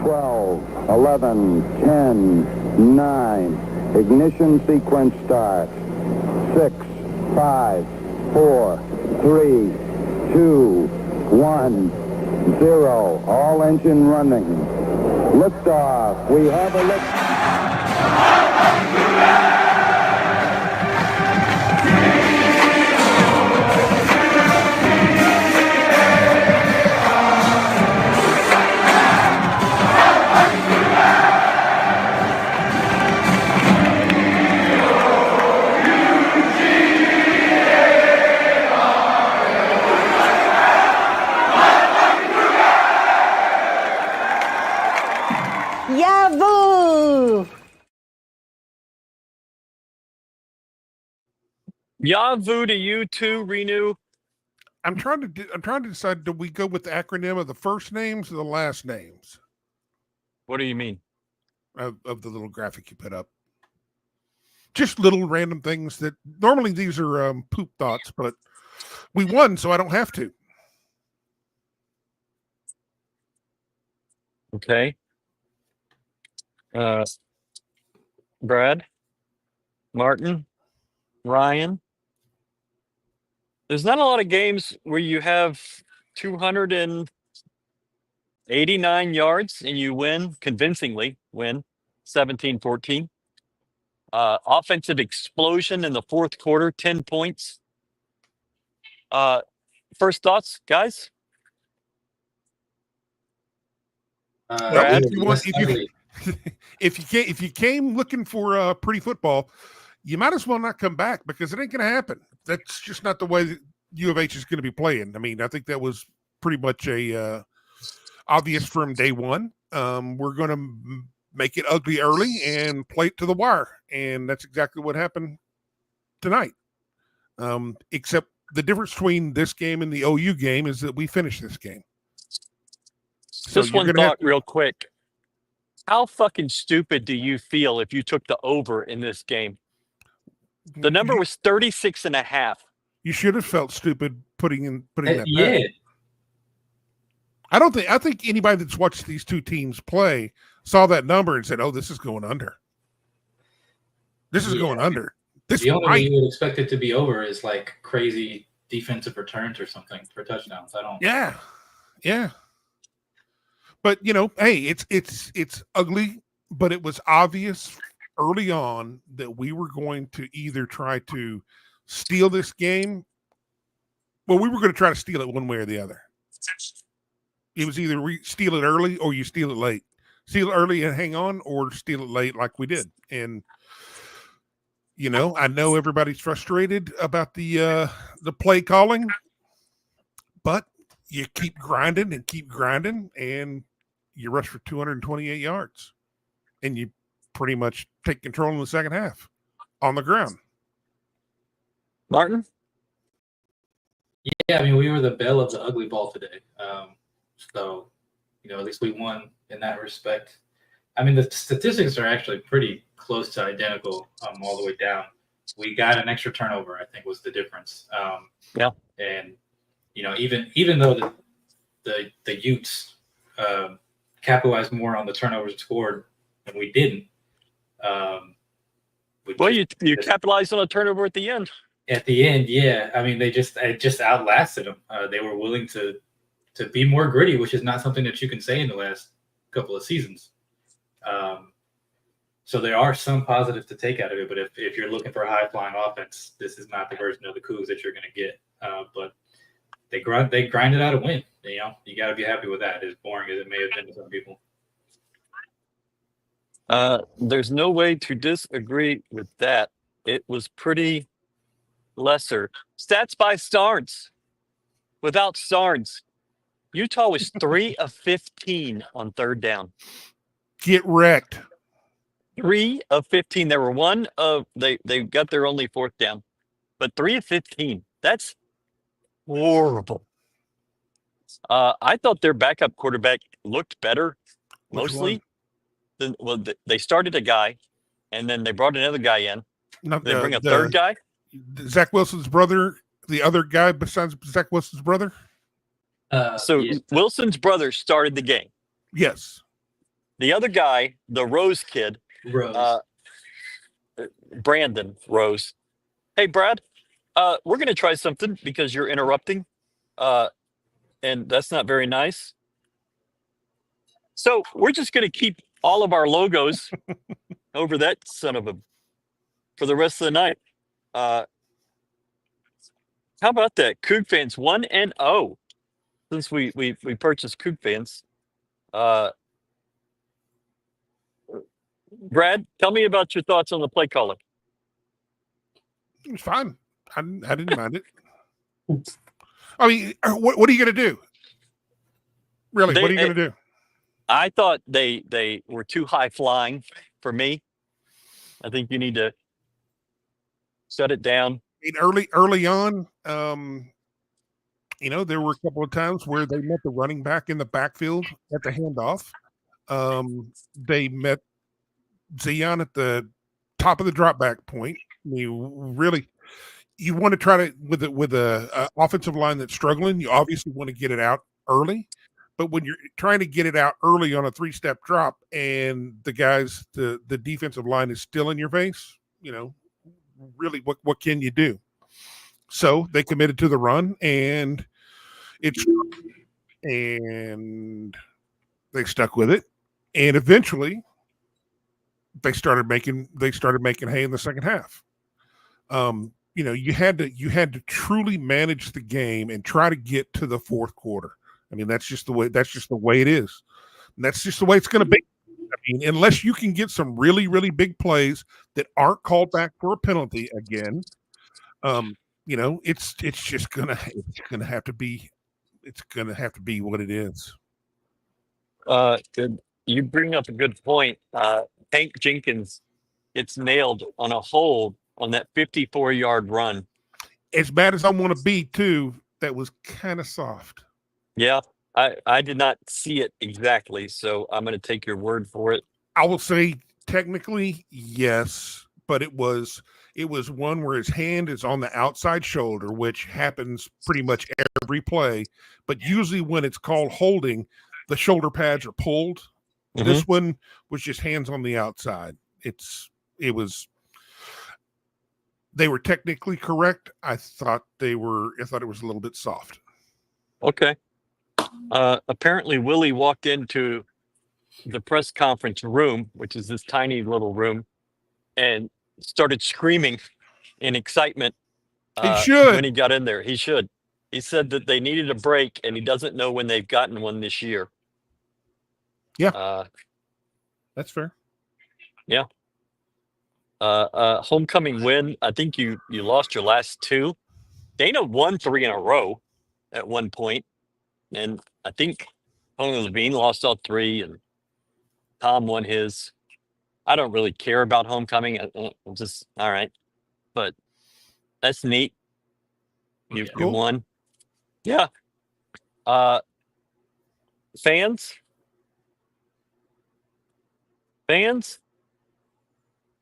12, 11, 10, 9. Ignition sequence start. 6, 5, 4, 3, 2, 1, 0. All engine running. Liftoff. We have a lift. Yahoo! Yahoo to you too, Renew. I'm trying to decide, do we go with the acronym of the first names or the last names What do you mean? of the little graphic you put up? Just little random things that normally these are poop thoughts, but we won, so I don't have to. Okay. Brad, Martin, Ryan. There's not a lot of games where you have 289 yards and you convincingly win 17-14. Offensive explosion in the fourth quarter, 10 points. First thoughts, guys? Brad? If you came looking for pretty football, you might as well not come back because it ain't going to happen. That's just not the way that U of H is going to be playing. I mean, I think that was pretty much a obvious from day one. We're going to make it ugly early and play it to the wire, and that's exactly what happened tonight. Except the difference between this game and the OU game is that we finished this game. Just one thought real quick. How fucking stupid do you feel if you took the over in this game? The number was 36.5. You should have felt stupid putting that yeah. back. I think anybody that's watched these two teams play saw that number and said, "Oh, this is going under. This is going under." The only way you would expect it to be over is like crazy defensive returns or something for touchdowns. Yeah. But hey, it's ugly, but it was obvious early on that we were going to either try to steal this game. Well, we were going to try to steal it one way or the other. It was either we steal it early or you steal it late. Steal it early and hang on, or steal it late like we did. And I know everybody's frustrated about the play calling, but you keep grinding, and you rush for 228 yards, and you pretty much take control in the second half on the ground. Martin? Yeah, I mean, we were the belle of the ugly ball today. So, at least we won in that respect. I mean, the statistics are actually pretty close to identical all the way down. We got an extra turnover, I think, was the difference. Yeah. And, even though the Utes capitalized more on the turnovers scored than we didn't. You capitalized on a turnover at the end. At the end, yeah. I mean, it just outlasted them. They were willing to be more gritty, which is not something that you can say in the last couple of seasons. So there are some positives to take out of it. But if you're looking for a high-flying offense, this is not the version of the Cougs that you're going to get. But they grinded out a win. You got to be happy with that, as boring as it may have been to some people. There's no way to disagree with that. It was pretty lesser. Stats by Starnes. Without Starnes, Utah was 3 of 15 on third down. Get wrecked. 3 of 15. There were they got their only fourth down, but 3 of 15. That's horrible. I thought their backup quarterback looked better, mostly. They started a guy, and then they brought another guy in. They bring a third guy. Zach Wilson's brother, the other guy besides Zach Wilson's brother. Wilson's brother started the game. Yes. The other guy, the Rose kid, Rose. Brandon Rose. Hey, Brad, we're going to try something because you're interrupting, and that's not very nice. So we're just going to keep all of our logos over that son of a for the rest of the night. How about that? Coug fans 1-0 since we purchased Coug fans. Brad, tell me about your thoughts on the play caller. It was fine. I didn't mind it. I mean, what are you going to do? Really, what are you going to do? I thought they were too high flying for me. I think you need to shut it down. Early on, there were a couple of times where they met the running back in the backfield at the handoff. They met Zion at the top of the drop back point. You want to try to with a offensive line that's struggling. You obviously want to get it out early, but when you're trying to get it out early on a 3-step drop and the defensive line is still in your face, really what can you do? So they committed to the run and they stuck with it, and eventually they started making hay in the second half. You had to truly manage the game and try to get to the fourth quarter. I mean, that's just the way it is. And that's just the way it's going to be. I mean, unless you can get some really, really big plays that aren't called back for a penalty again, it's just gonna have to be what it is. Good. You bring up a good point. Hank Jenkins gets nailed on a hold on that 54-yard run. As bad as I want to be, too, that was kind of soft. Yeah, I did not see it exactly, so I'm going to take your word for it. I will say technically, yes, but it was one where his hand is on the outside shoulder, which happens pretty much every play. But usually when it's called holding, the shoulder pads are pulled. Mm-hmm. This one was just hands on the outside. They were technically correct. I thought it was a little bit soft. Okay. Apparently Willie walked into the press conference room, which is this tiny little room, and started screaming in excitement. He should. When he got in there. He should. He said that they needed a break, and he doesn't know when they've gotten one this year. Yeah. That's fair. Yeah. Homecoming win. I think you lost your last 2. Dana won 3 in a row at one point, and I think Tony Levine lost all 3, and Tom won his. I don't really care about homecoming. I'm just all right, but that's neat. You won. Yeah. Fans.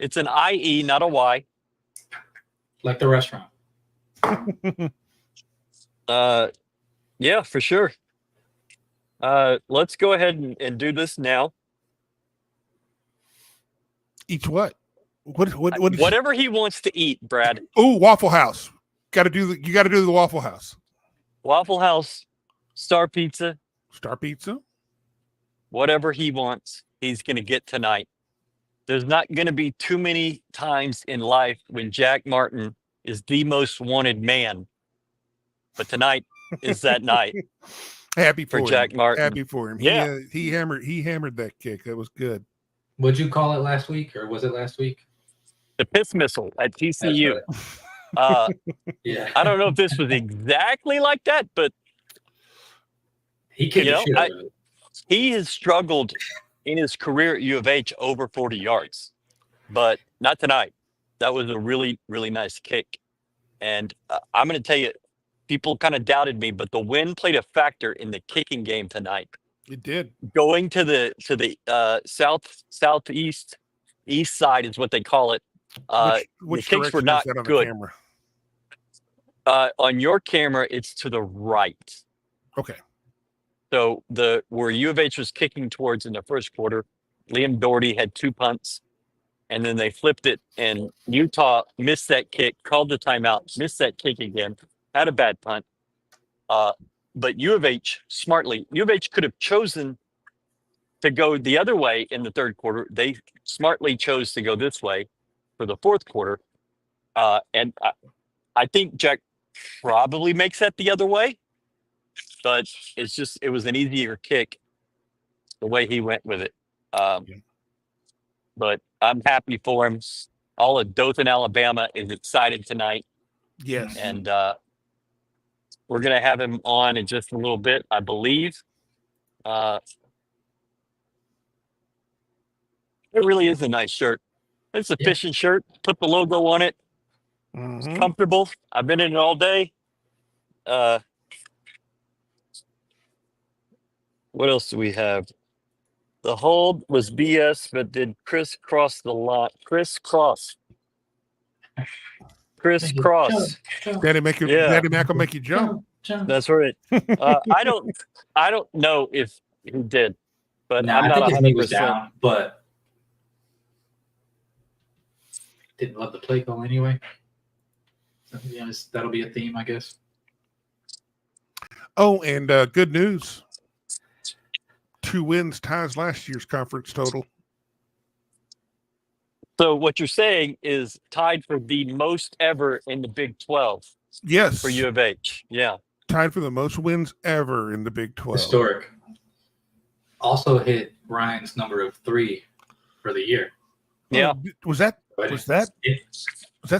It's an IE, not a Y. Like the restaurant. Yeah, for sure. Let's go ahead and do this now. Eat what? What whatever he wants to eat, Brad. Oh, Waffle House. You got to do the Waffle House. Waffle House, Star Pizza. Star Pizza. Whatever he wants, he's going to get tonight. There's not going to be too many times in life when Jack Martin is the most wanted man. But tonight is that night. Happy for Jack Martin. Happy for him. Yeah. He hammered that kick. That was good. What'd you call it last week, or was it last week? The piss missile at TCU. Yeah. I don't know if this was exactly like that, but he kicked the shit out of it. He has struggled in his career at U of H over 40 yards, but not tonight. That was a really, really nice kick. And I'm going to tell you, people kind of doubted me, but the wind played a factor in the kicking game tonight. It did. Going to the southeast east side is what they call it. Which the kicks were not on good. Camera? On your camera, it's to the right. Okay. So where U of H was kicking towards in the first quarter Liam Doherty had 2 punts, and then they flipped it, and Utah missed that kick, called the timeout, missed that kick again, had a bad punt. But U of H, smartly, U of H could have chosen to go the other way in the third quarter. They smartly chose to go this way for the fourth quarter. And I think Jack probably makes that the other way, but it was an easier kick the way he went with it. But I'm happy for him. All of Dothan, Alabama is excited tonight. Yes. And we're going to have him on in just a little bit, I believe. It really is a nice shirt. It's a fishing shirt. Put the logo on it. It's comfortable. I've been in it all day. What else do we have? The hold was BS, but did Chris cross the line? Chris Cross. Daddy Mac will make you jump. That's right. I don't know if he did, but I'm not I think his knee was 100%. down, but didn't love the play call anyway. So, that'll be a theme, I guess. Oh, and good news. 2 wins ties last year's conference total. So what you're saying is tied for the most ever in the Big 12. Yes. For U of H. Yeah. Tied for the most wins ever in the Big 12. Historic. Also hit Ryan's number of 3 for the year. Yeah. Was that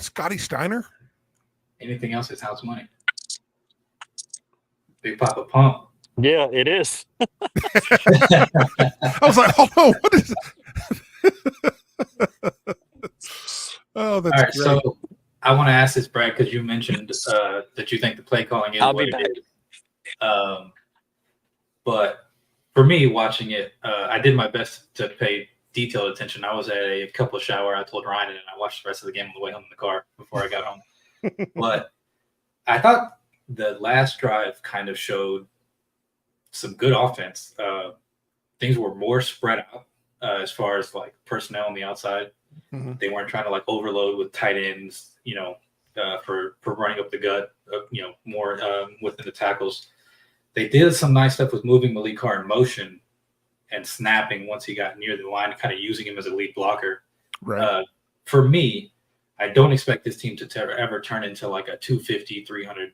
Scotty Steiner? Anything else is house money. Big Papa Pump. Yeah, it is. I was like, oh no, what is Oh, that's all right. great. So I want to ask this, Brad, because you mentioned that you think the play calling is what it is. But for me, watching it, I did my best to pay detailed attention. I was at a couple of shower. I told Ryan, and I watched the rest of the game on the way home in the car before I got home. But I thought the last drive kind of showed some good offense. Things were more spread out as far as like personnel on the outside. Mm-hmm. They weren't trying to like overload with tight ends, for running up the gut, more within the tackles. They did some nice stuff with moving Malik Carr in motion and snapping once he got near the line, kind of using him as a lead blocker. Right. For me, I don't expect this team to ever turn into like a 250, 300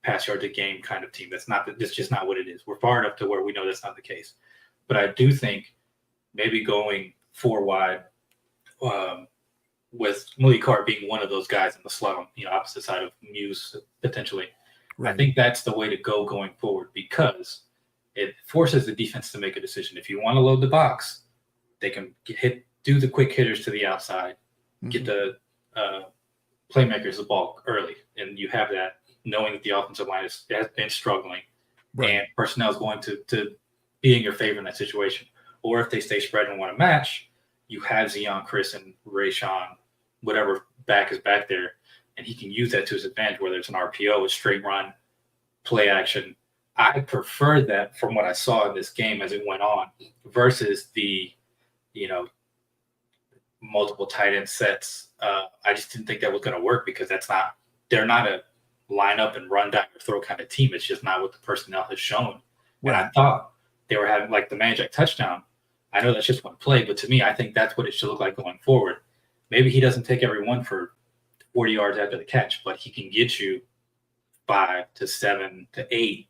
pass yards a game kind of team. That's just not what it is. We're far enough to where we know that's not the case. But I do think maybe going 4 wide with Malik Carr being one of those guys in the slot on opposite side of Muse potentially. Right. I think that's the way to go going forward because it forces the defense to make a decision. If you want to load the box, they can do the quick hitters to the outside, get the playmakers the ball early, and you have that knowing that the offensive line has been struggling, and personnel is going to be in your favor in that situation. Or if they stay spread and want to match, you have Zion, Chris, and Rayshawn, whatever back is back there, and he can use that to his advantage, whether it's an RPO, a straight run, play action. I prefer that from what I saw in this game as it went on versus the, multiple tight end sets. I just didn't think that was going to work because they're not a line up and run down your throat kind of team. It's just not what the personnel has shown. When I thought they were having like the Magic touchdown, I know that's just one play, but to me, I think that's what it should look like going forward. Maybe he doesn't take everyone for 40 yards after the catch, but he can get you 5 to 7 to 8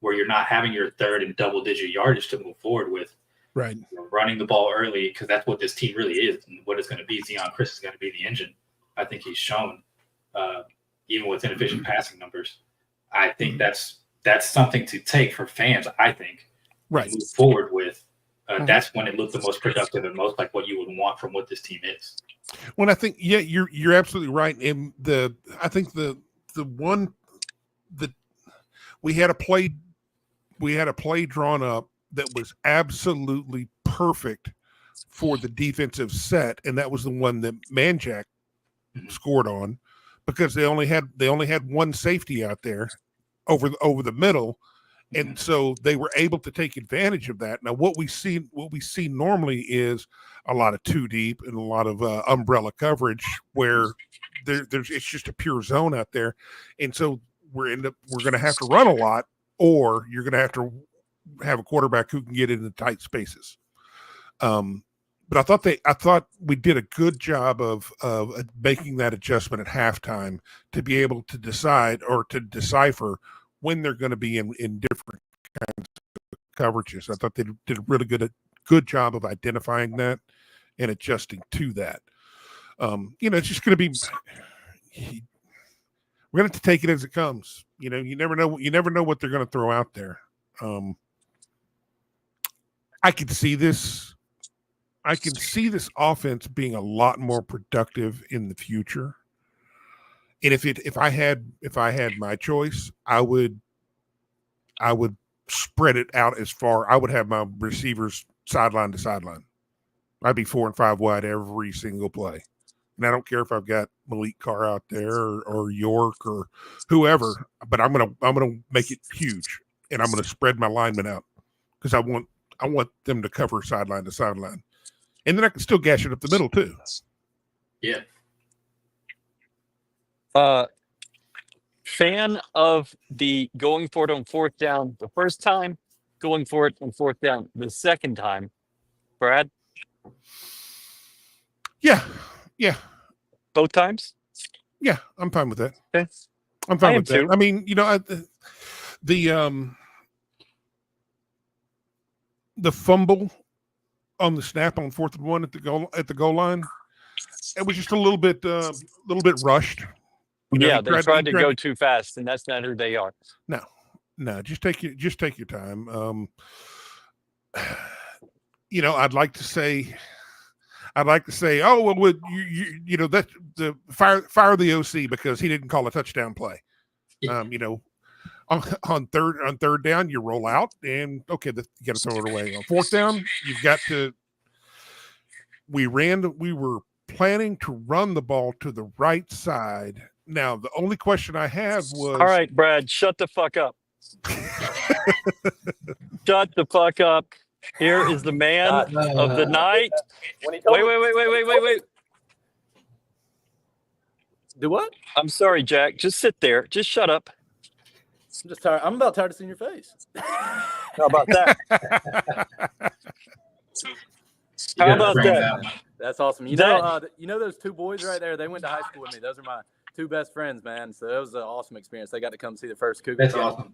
where you're not having your third and double-digit yardage to move forward with. Right. Running the ball early because that's what this team really is and what it's going to be. Zion Chris is going to be the engine. I think he's shown, even with inefficient passing numbers. I think that's something to take for fans, I think, right. Move forward with. That's when it looked the most productive and most like what you would want from what this team is. Well, I think, you're absolutely right. And I think the one that we had a play drawn up that was absolutely perfect for the defensive set, and that was the one that Manjack scored on because they only had one safety out there over the middle, And so they were able to take advantage of that. Now, what we see normally is a lot of two deep and a lot of umbrella coverage where there's it's just a pure zone out there, and so we're going to have to run a lot, or you're going to have a quarterback who can get into tight spaces. But I thought we did a good job of making that adjustment at halftime to be able to decide or to decipher when they're going to be in different kinds of coverages. I thought they did a really good job of identifying that and adjusting to that. It's just going to be, we're going to have to take it as it comes. You never know what they're going to throw out there. I can see this offense being a lot more productive in the future. And if I had my choice, I would spread it out as far. I would have my receivers sideline to sideline. I'd be 4 and 5 wide every single play. And I don't care if I've got Malik Carr out there or York or whoever, but I'm gonna make it huge, and I'm gonna spread my linemen out because I want them to cover sideline to sideline, and then I can still gash it up the middle too. Yeah. Fan of the going for it on fourth down the first time, going for it on fourth down the second time. Brad? Yeah. Both times? Yeah, I'm fine with that. Okay. I'm fine I am with that. too. I mean, the fumble on the snap on 4th and 1 at the goal line, it was just a little bit rushed. They tried to go too fast, and that's not who they are. No, just take your time. I'd like to say, oh well, that the fire the OC because he didn't call a touchdown play. Yeah. On third down, you roll out and okay, you got to throw it away. On fourth down, you've got to. We were planning to run the ball to the right side. Now, the only question I had was, all right, Brad, shut the fuck up. Shut the fuck up. Here is the man of the night. Wait. Do what? I'm sorry, Jack. Just sit there. Just shut up. I'm just tired. I'm about tired of seeing your face. How about that? How about that? That's awesome. You know those two boys right there? They went to high school with me. Those are my two best friends, man. So it was an awesome experience. They got to come see the first Cougar. That's awesome.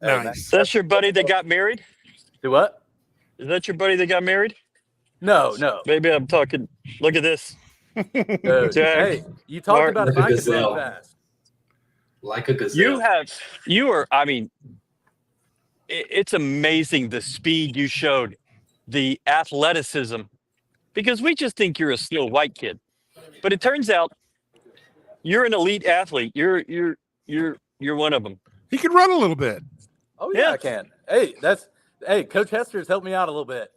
nice. That's your buddy that got married? Do what? Is that your buddy that got married? No. Maybe I'm talking. Look at this. Dude, Jack, hey, you talked Mark, about if like I a could run gazelle. fast. Like a gazelle. It's amazing the speed you showed, the athleticism, because we just think you're a slow white kid. But it turns out you're an elite athlete. You're one of them. He can run a little bit. Oh yeah, Yeah. I can. Hey, Coach Hester has helped me out a little bit.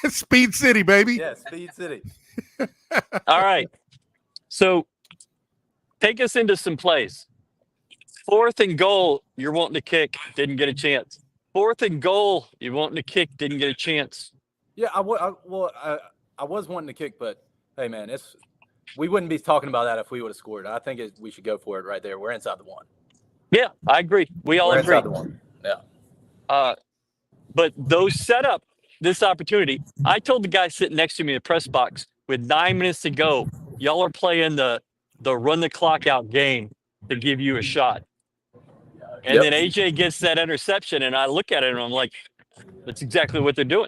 Speed City, baby. Yeah, Speed City. All right. So take us into some plays. 4th and goal, you're wanting to kick, didn't get a chance. 4th and goal, you're wanting to kick, didn't get a chance. Yeah, I was wanting to kick, but hey, man, we wouldn't be talking about that if we would have scored. I think we should go for it right there. We're inside the 1. Yeah, I agree. We all We're agree. inside the 1. Yeah. But those set up this opportunity. I told the guy sitting next to me in the press box with 9 minutes to go, y'all are playing the run the clock out game to give you a shot. And then AJ gets that interception, and I look at it and I'm like, that's exactly what they're doing.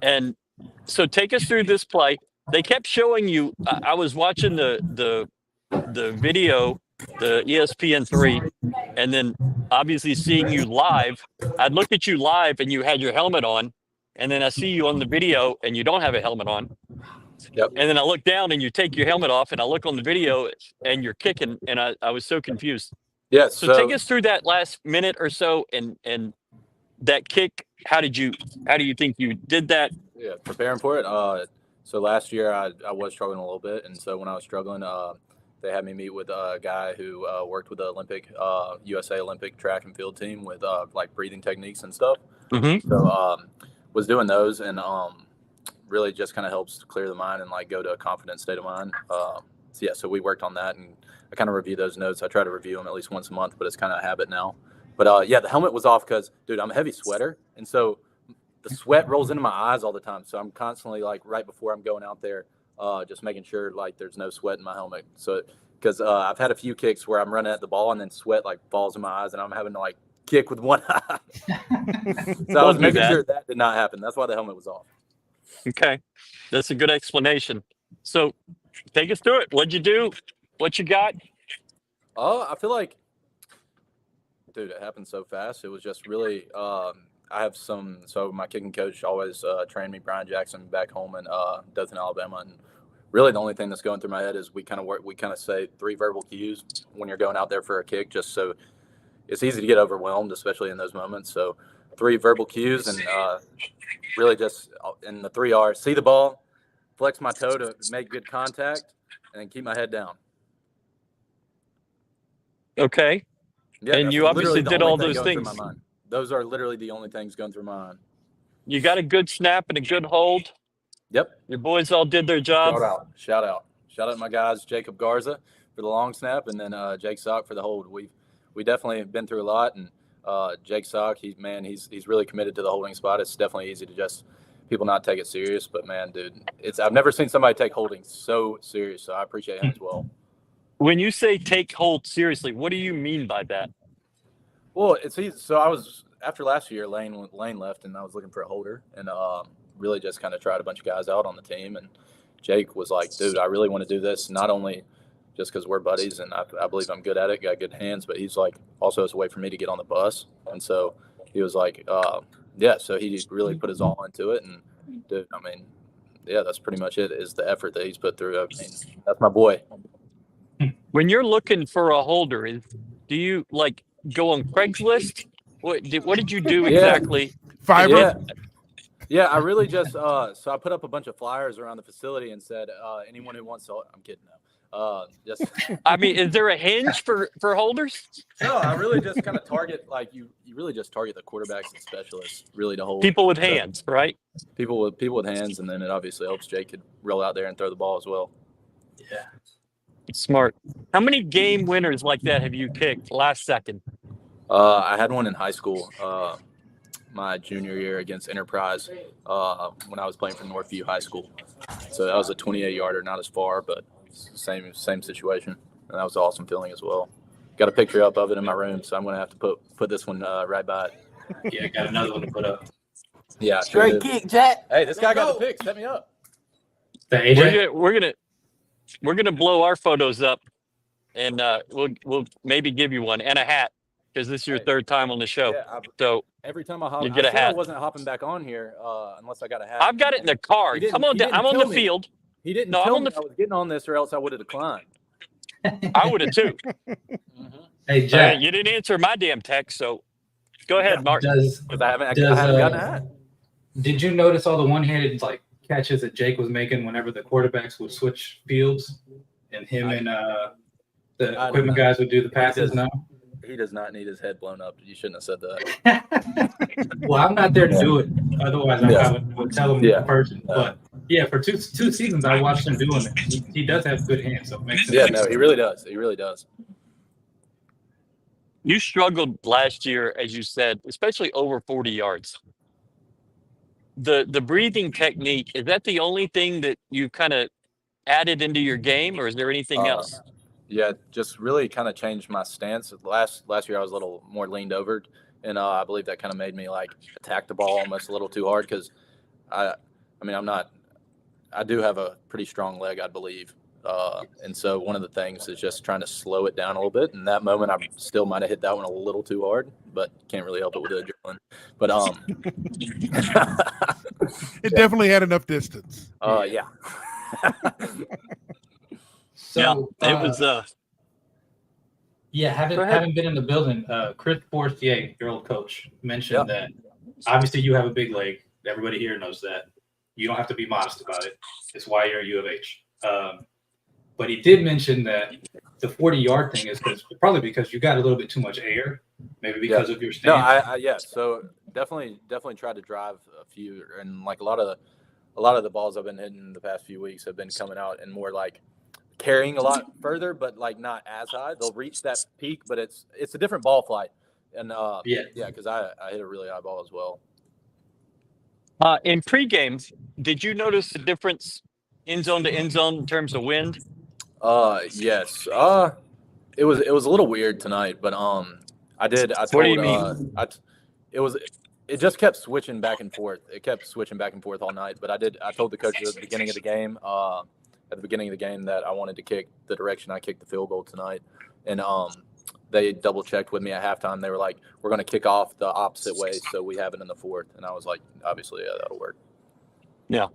And so take us through this play. They kept showing you. I was watching the video, the ESPN3, and then obviously seeing you live. I'd look at you live, and you had your helmet on, and then I see you on the video, and you don't have a helmet on. Yep. And then I look down, and you take your helmet off, and I look on the video, and you're kicking, and I was so confused. Yeah. So take us through that last minute or so, and that kick. How do you think you did that? Yeah, preparing for it. So last year I was struggling a little bit, and so when I was struggling, they had me meet with a guy who worked with the USA Olympic track and field team with like breathing techniques and stuff. Mm-hmm. So was doing those, and really just kind of helps clear the mind and like go to a confident state of mind. So we worked on that, and I kind of review those notes. I try to review them at least once a month, but it's kind of a habit now. But the helmet was off because, dude, I'm a heavy sweater, and so the sweat rolls into my eyes all the time. So I'm constantly like right before I'm going out there, just making sure like there's no sweat in my helmet. So because I've had a few kicks where I'm running at the ball and then sweat like falls in my eyes, and I'm having to like kick with one eye. So I was making sure that did not happen. That's why the helmet was off. Okay, that's a good explanation. So take us through it. What'd you do? What you got? I feel like, dude, it happened so fast. It was just really, I have so my kicking coach always trained me, Brian Jackson, back home in Dothan, Alabama. And really the only thing that's going through my head is we kind of say 3 verbal cues when you're going out there for a kick, just so it's easy to get overwhelmed, especially in those moments. So 3 verbal cues, and really just, and the 3 are see the ball, flex my toe to make good contact, and then keep my head down. Okay. Yeah, and you obviously did all those things. Those are literally the only things going through my mind. You got a good snap and a good hold. Yep. Your boys all did their job. Shout out to my guys, Jacob Garza for the long snap, and then Jake Sock for the hold. We definitely have been through a lot, and Jake Sock, he's really committed to the holding spot. It's definitely easy to just people not take it serious, but man, dude, I've never seen somebody take holding so serious. So I appreciate him as well. When you say take hold seriously, what do you mean by that? Well, it's easy. So I was, after last year, Lane left, and I was looking for a holder, and really just kind of tried a bunch of guys out on the team. And Jake was like, dude, I really want to do this, not only just because we're buddies and I believe I'm good at it, got good hands, but he's like, also it's a way for me to get on the bus. And so he was like, so he really put his all into it. And dude, I mean, yeah, that's pretty much it, is the effort that he's put through. I mean, that's my boy. When you're looking for a holder, do you like go on Craigslist? What did you do exactly? Fiverr? Yeah, I really just so I put up a bunch of flyers around the facility and said, anyone who wants to, I'm kidding now. Just I mean, is there a hinge for holders? No, I really just kind of target, like you really just target the quarterbacks and specialists really to hold people with hands, right? People with hands, and then it obviously helps Jake could roll out there and throw the ball as well. Yeah. Smart. How many game winners like that have you kicked last second? I had one in high school, my junior year against Enterprise, when I was playing for Northview High School. So that was a 28-yarder, not as far, but same situation, and that was an awesome feeling as well. Got a picture up of it in my room, so I'm going to have to put this one right by it. Yeah, got another one to put up. Yeah, Straight kick, Jack. Hey, this guy got the pick. Set me up. That AJ? We're gonna blow our photos up, and we'll maybe give you one and a hat because this is your third time on the show. Yeah, so every time I hop, you get a hat. I wasn't hopping back on here unless I got a hat. I've got it in the car. Come on down. I'm on the field. He didn't tell me I was getting on this, or else I would have declined. I would have too. Hey, Jack. You didn't answer my damn text, so go ahead, Mark. Because I haven't gotten a hat. Did you notice all the one-handed catches that Jake was making whenever the quarterbacks would switch fields, and him and the equipment guys would do the passes? No, he does not need his head blown up. You shouldn't have said that. Well, I'm not there to do it. Otherwise, I would tell him in person. But yeah, for two seasons, I watched him doing it. He does have good hands, so it makes sense. Yeah, no, he really does. He really does. You struggled last year, as you said, especially over 40 yards. The breathing technique, is that the only thing that you kind of added into your game, or is there anything else? Yeah, just really kind of changed my stance. Last year I was a little more leaned over, and I believe that kind of made me attack the ball almost a little too hard because I do have a pretty strong leg, I believe. And so one of the things is just trying to slow it down a little bit. In that moment, I still might have hit that one a little too hard, but can't really help it with the adrenaline. But it definitely had enough distance. Yeah. So it was. Having been in the building, Chris Fortier, your old coach, mentioned that obviously you have a big leg. Everybody here knows that. You don't have to be modest about it. It's why you're at U of H. But he did mention that the 40-yard thing is probably because you got a little bit too much air, maybe because of your stance. No, yeah. So definitely tried to drive a few, and like a lot of the balls I've been hitting the past few weeks have been coming out and more like carrying a lot further, but like not as high. They'll reach that peak, but it's a different ball flight. And because I hit a really high ball as well. In pregame, did you notice the difference end zone to end zone in terms of wind? Yes. It was a little weird tonight, but I told What do you mean? It just kept switching back and forth. It kept switching back and forth all night. But I told the coaches at the beginning of the game, that I wanted to kick the direction I kicked the field goal tonight, and they double checked with me at halftime. They were like, "We're going to kick off the opposite way, so we have it in the fourth." And I was like, "Obviously, yeah, that'll work." Yeah.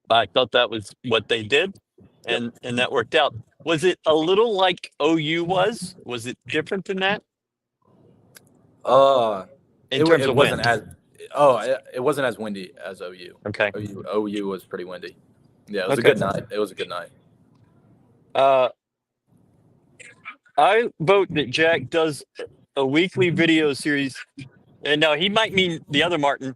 I thought that was what they did, and that worked out. Was it a little like OU was? Was it different than that? In terms of wind? It wasn't as windy as OU. Okay. OU was pretty windy. Yeah, it was a good night. It was a good night. I vote that Jack does a weekly video series, and now he might mean the other Martin.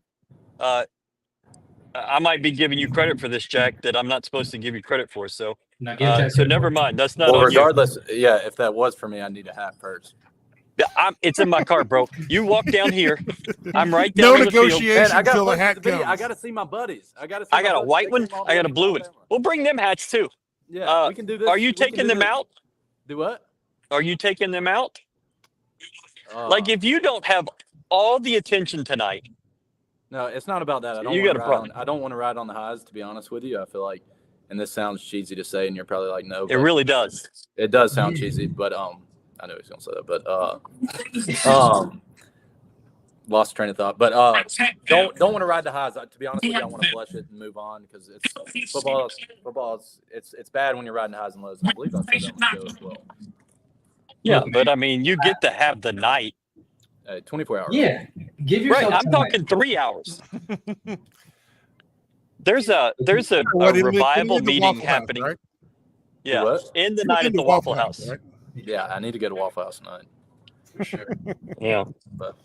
I might be giving you credit for this, Jack, that I'm not supposed to give you credit for. So, so never mind. That's not. Well, on regardless, yeah. If that was for me, I need a hat first. Yeah, it's in my car, bro. You walk down here. I'm right down No the field. negotiation until the hat comes. I got to see my buddies. I got a white one. I got a blue one. We'll bring them hats too. Yeah, we can do this. Are you taking them out? Do what? Are you taking them out? Like if you don't have all the attention tonight. No, it's not about that. I don't want to ride on the highs, to be honest with you. I feel like, and this sounds cheesy to say, and you're probably like, no. It really does. It does sound cheesy, but I know he's gonna say that, but lost train of thought. But don't want to ride the highs. To be honest with you, I want to flush it and move on because it's football. It's bad when you're riding highs and lows. And I believe I said that on the show as well. Yeah, but I mean, you get to have the night. 24 hours. Yeah, give yourself. Right, I'm talking 3 hours. There's a revival meeting happening. Right? Yeah, What? in the night at the Waffle House. Right? Yeah, I need to go to Waffle House tonight. For sure. Yeah. But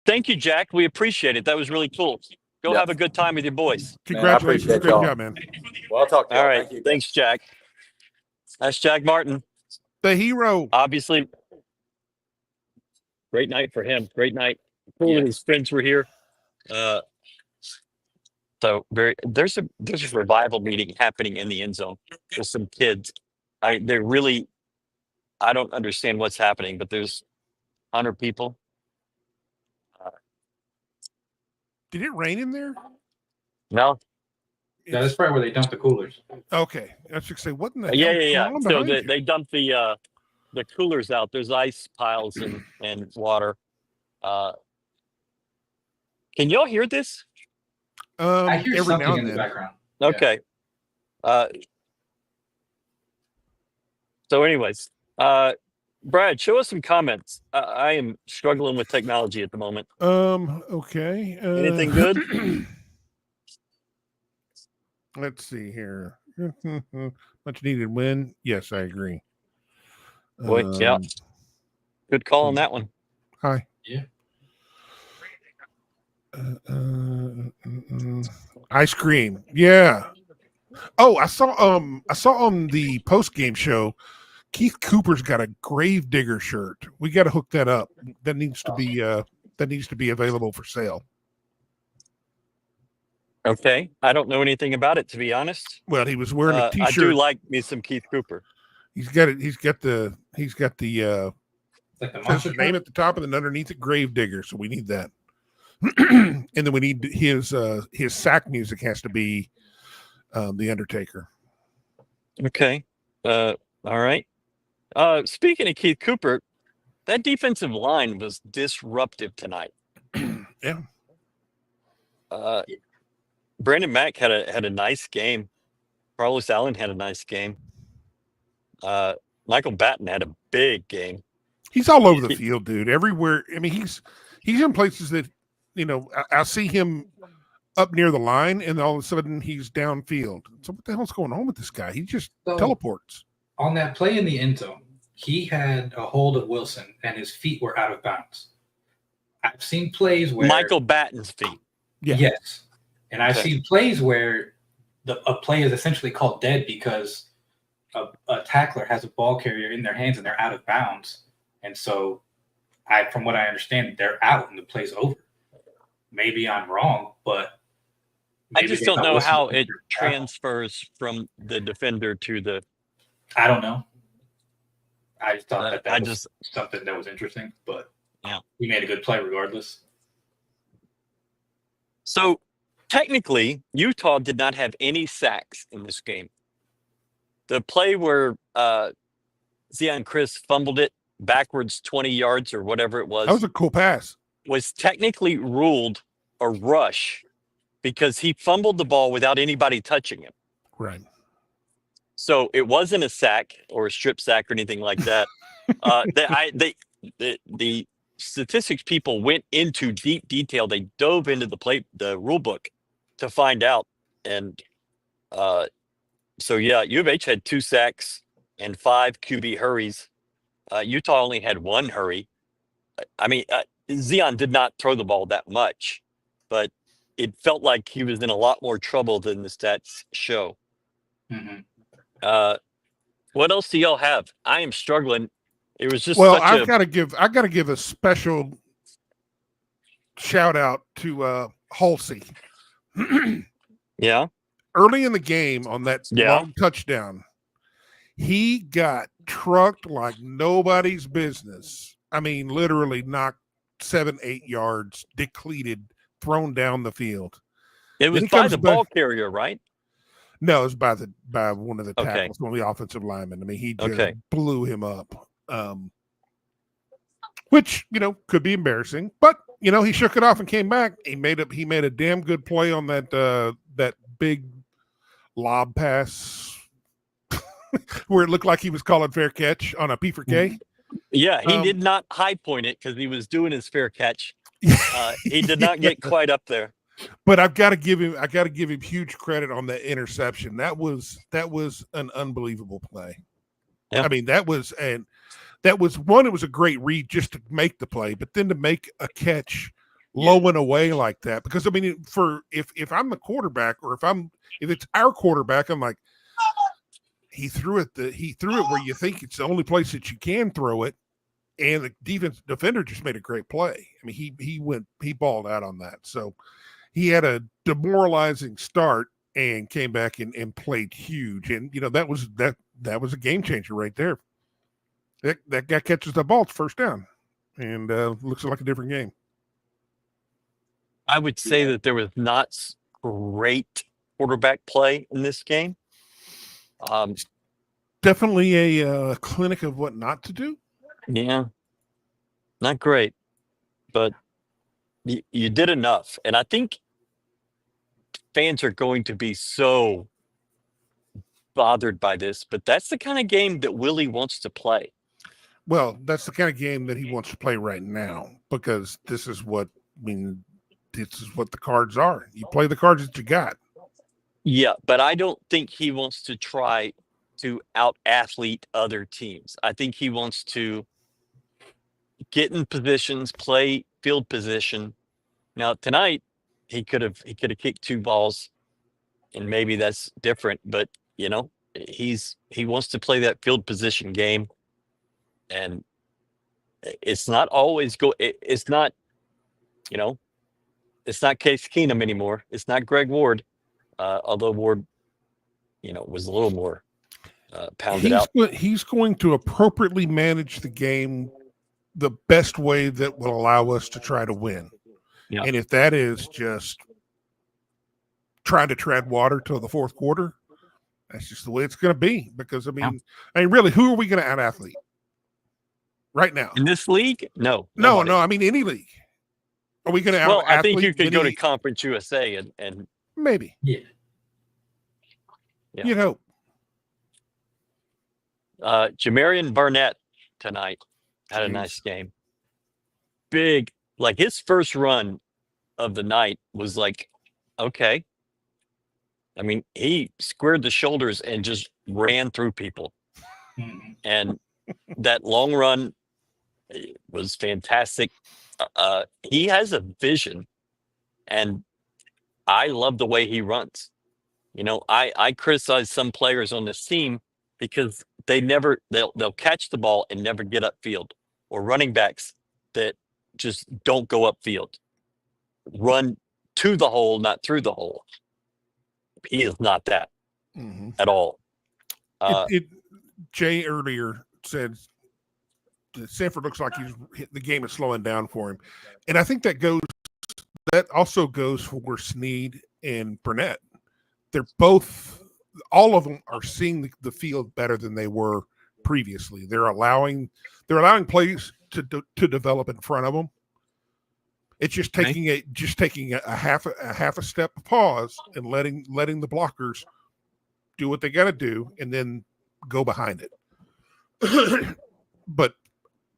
thank you, Jack. We appreciate it. That was really cool. Go have a good time with your boys. Congratulations. appreciate Great y'all. job, man. well, I'll talk to you. All right. Thank you. Thanks, Jack. That's Jack Martin. The hero. Obviously, great night for him. Great night. Cool that his friends were here. So there's a revival meeting happening in the end zone with some kids. I don't understand what's happening, but there's 100 people. Did it rain in there? No. Yeah, that's probably where they dump the coolers. Okay. I should say, what in the hell Yeah. is going on So behind you? they dump the coolers out. There's ice piles and water. Can y'all hear this? I hear every now something in and the then. background. Okay. So anyways, Brad, show us some comments. I am struggling with technology at the moment. Okay. Anything good? Let's see here. Much needed win. Yes, I agree. Boy, yeah. Good call on that one. Hi. Yeah. Ice cream. Yeah. Oh, I saw on the post game show, Keith Cooper's got a Gravedigger shirt. We got to hook that up. That needs to be available for sale. Okay. I don't know anything about it, to be honest. Well, he was wearing a t-shirt. I do like me some Keith Cooper. He's got the Like the says monster the name truck? at the top and then underneath it Gravedigger. So we need that. And then we need his sack music has to be the Undertaker. Okay. All right. Speaking of Keith Cooper, that defensive line was disruptive tonight. Yeah. Brandon Mack had a nice game. Carlos Allen had a nice game. Michael Batten had a big game. He's all over the field, dude. Everywhere. I mean, he's in places that, I'll see him up near the line, and all of a sudden he's downfield. So what the hell's going on with this guy? He just teleports. On that play in the end zone, he had a hold of Wilson, and his feet were out of bounds. I've seen plays where Michael Batten's feet. Yeah. Yes, and I've Okay. seen plays where a play is essentially called dead because a tackler has a ball carrier in their hands and they're out of bounds, and so from what I understand, they're out and the play's over. Maybe I'm wrong, but I maybe just they don't thought know Wilson how was it injured. transfers from the defender to the. I don't know. I just thought that I was just something that was interesting, but Yeah. he made a good play regardless. So technically, Utah did not have any sacks in this game. The play where Zion Chris fumbled it backwards 20 yards or whatever it That was a cool pass. was technically ruled a rush because he fumbled the ball without anybody touching him. Right. So it wasn't a sack or a strip sack or anything like that. The statistics people went into deep detail. They dove into the rule book to find out. And so, yeah, U of H had 2 sacks and 5 QB hurries. Utah only had 1 hurry. I mean, Zion did not throw the ball that much, but it felt like he was in a lot more trouble than the stats show. Mm-hmm. What else do y'all have? I am struggling. It was just I gotta give a special shout out to Halsey. Yeah. Early in the game on that long touchdown, he got trucked like nobody's business. I mean, literally knocked 7-8 yards, depleted, thrown down the field. It was by the ball carrier, right? No, it was by one of the Okay. tackles, one of the offensive linemen. I mean, he just blew him up. Which, could be embarrassing, but he shook it off and came back. He made a damn good play on that big lob pass where it looked like he was calling fair catch on a P for K. Yeah, he did not high point it because he was doing his fair catch. He did not get quite up there. But I've got to give him huge credit on that interception. That was an unbelievable play. Yeah. I mean, that was it was a great read just to make the play, but then to make a catch low and away like that. Because I mean, if I'm the quarterback or if it's our quarterback, I'm like, he threw it where you think it's the only place that you can throw it, and the defender just made a great play. I mean, he balled out on that. So he had a demoralizing start and came back and played huge. And that was a game changer right there. That guy catches the ball, it's first down, and looks like a different game. I would say that there was not great quarterback play in this game. Definitely a clinic of what not to do. Yeah, not great, but you did enough. And I think fans are going to be so bothered by this, but that's the kind of game that Willie wants to play. Well, that's the kind of game that he wants to play right now, because this is what the cards are. You play the cards that you got. Yeah, but I don't think he wants to try to out-athlete other teams. I think he wants to get in positions, play field position. Now tonight, he could have kicked 2 balls, and maybe that's different. But he wants to play that field position game, and it's not always It's not, it's not Case Keenum anymore. It's not Greg Ward, although Ward, was a little more pounded out. He's going to appropriately manage the game the best way that will allow us to try to win. Yeah. And if that is just trying to tread water till the fourth quarter, that's just the way it's going to be. Because I mean, really, who are we going to out-athlete right now in this league? No. I mean, any league. Are we going to out-athlete? Well, I think you could go to Conference USA and maybe. Yeah. You'd hope. Jamarian Barnett tonight had a nice game. Big, like his first run of the night was like Okay. I mean, he squared the shoulders and just ran through people. Mhm. And that long run was fantastic. He has a vision, and I love the way he runs. You know, I criticize some players on this team because they'll catch the ball and never get upfield, or running backs that just don't go upfield, run to the hole, not through the hole. He is not that Mm-hmm. at all. Jay earlier said that Sanford looks like the game is slowing down for him, and I think that also goes for Snead and Burnett. They're both, all of them are seeing the field better than they were previously. They're allowing plays to develop in front of them. It's just taking a half a step pause and letting the blockers do what they got to do and then go behind it. But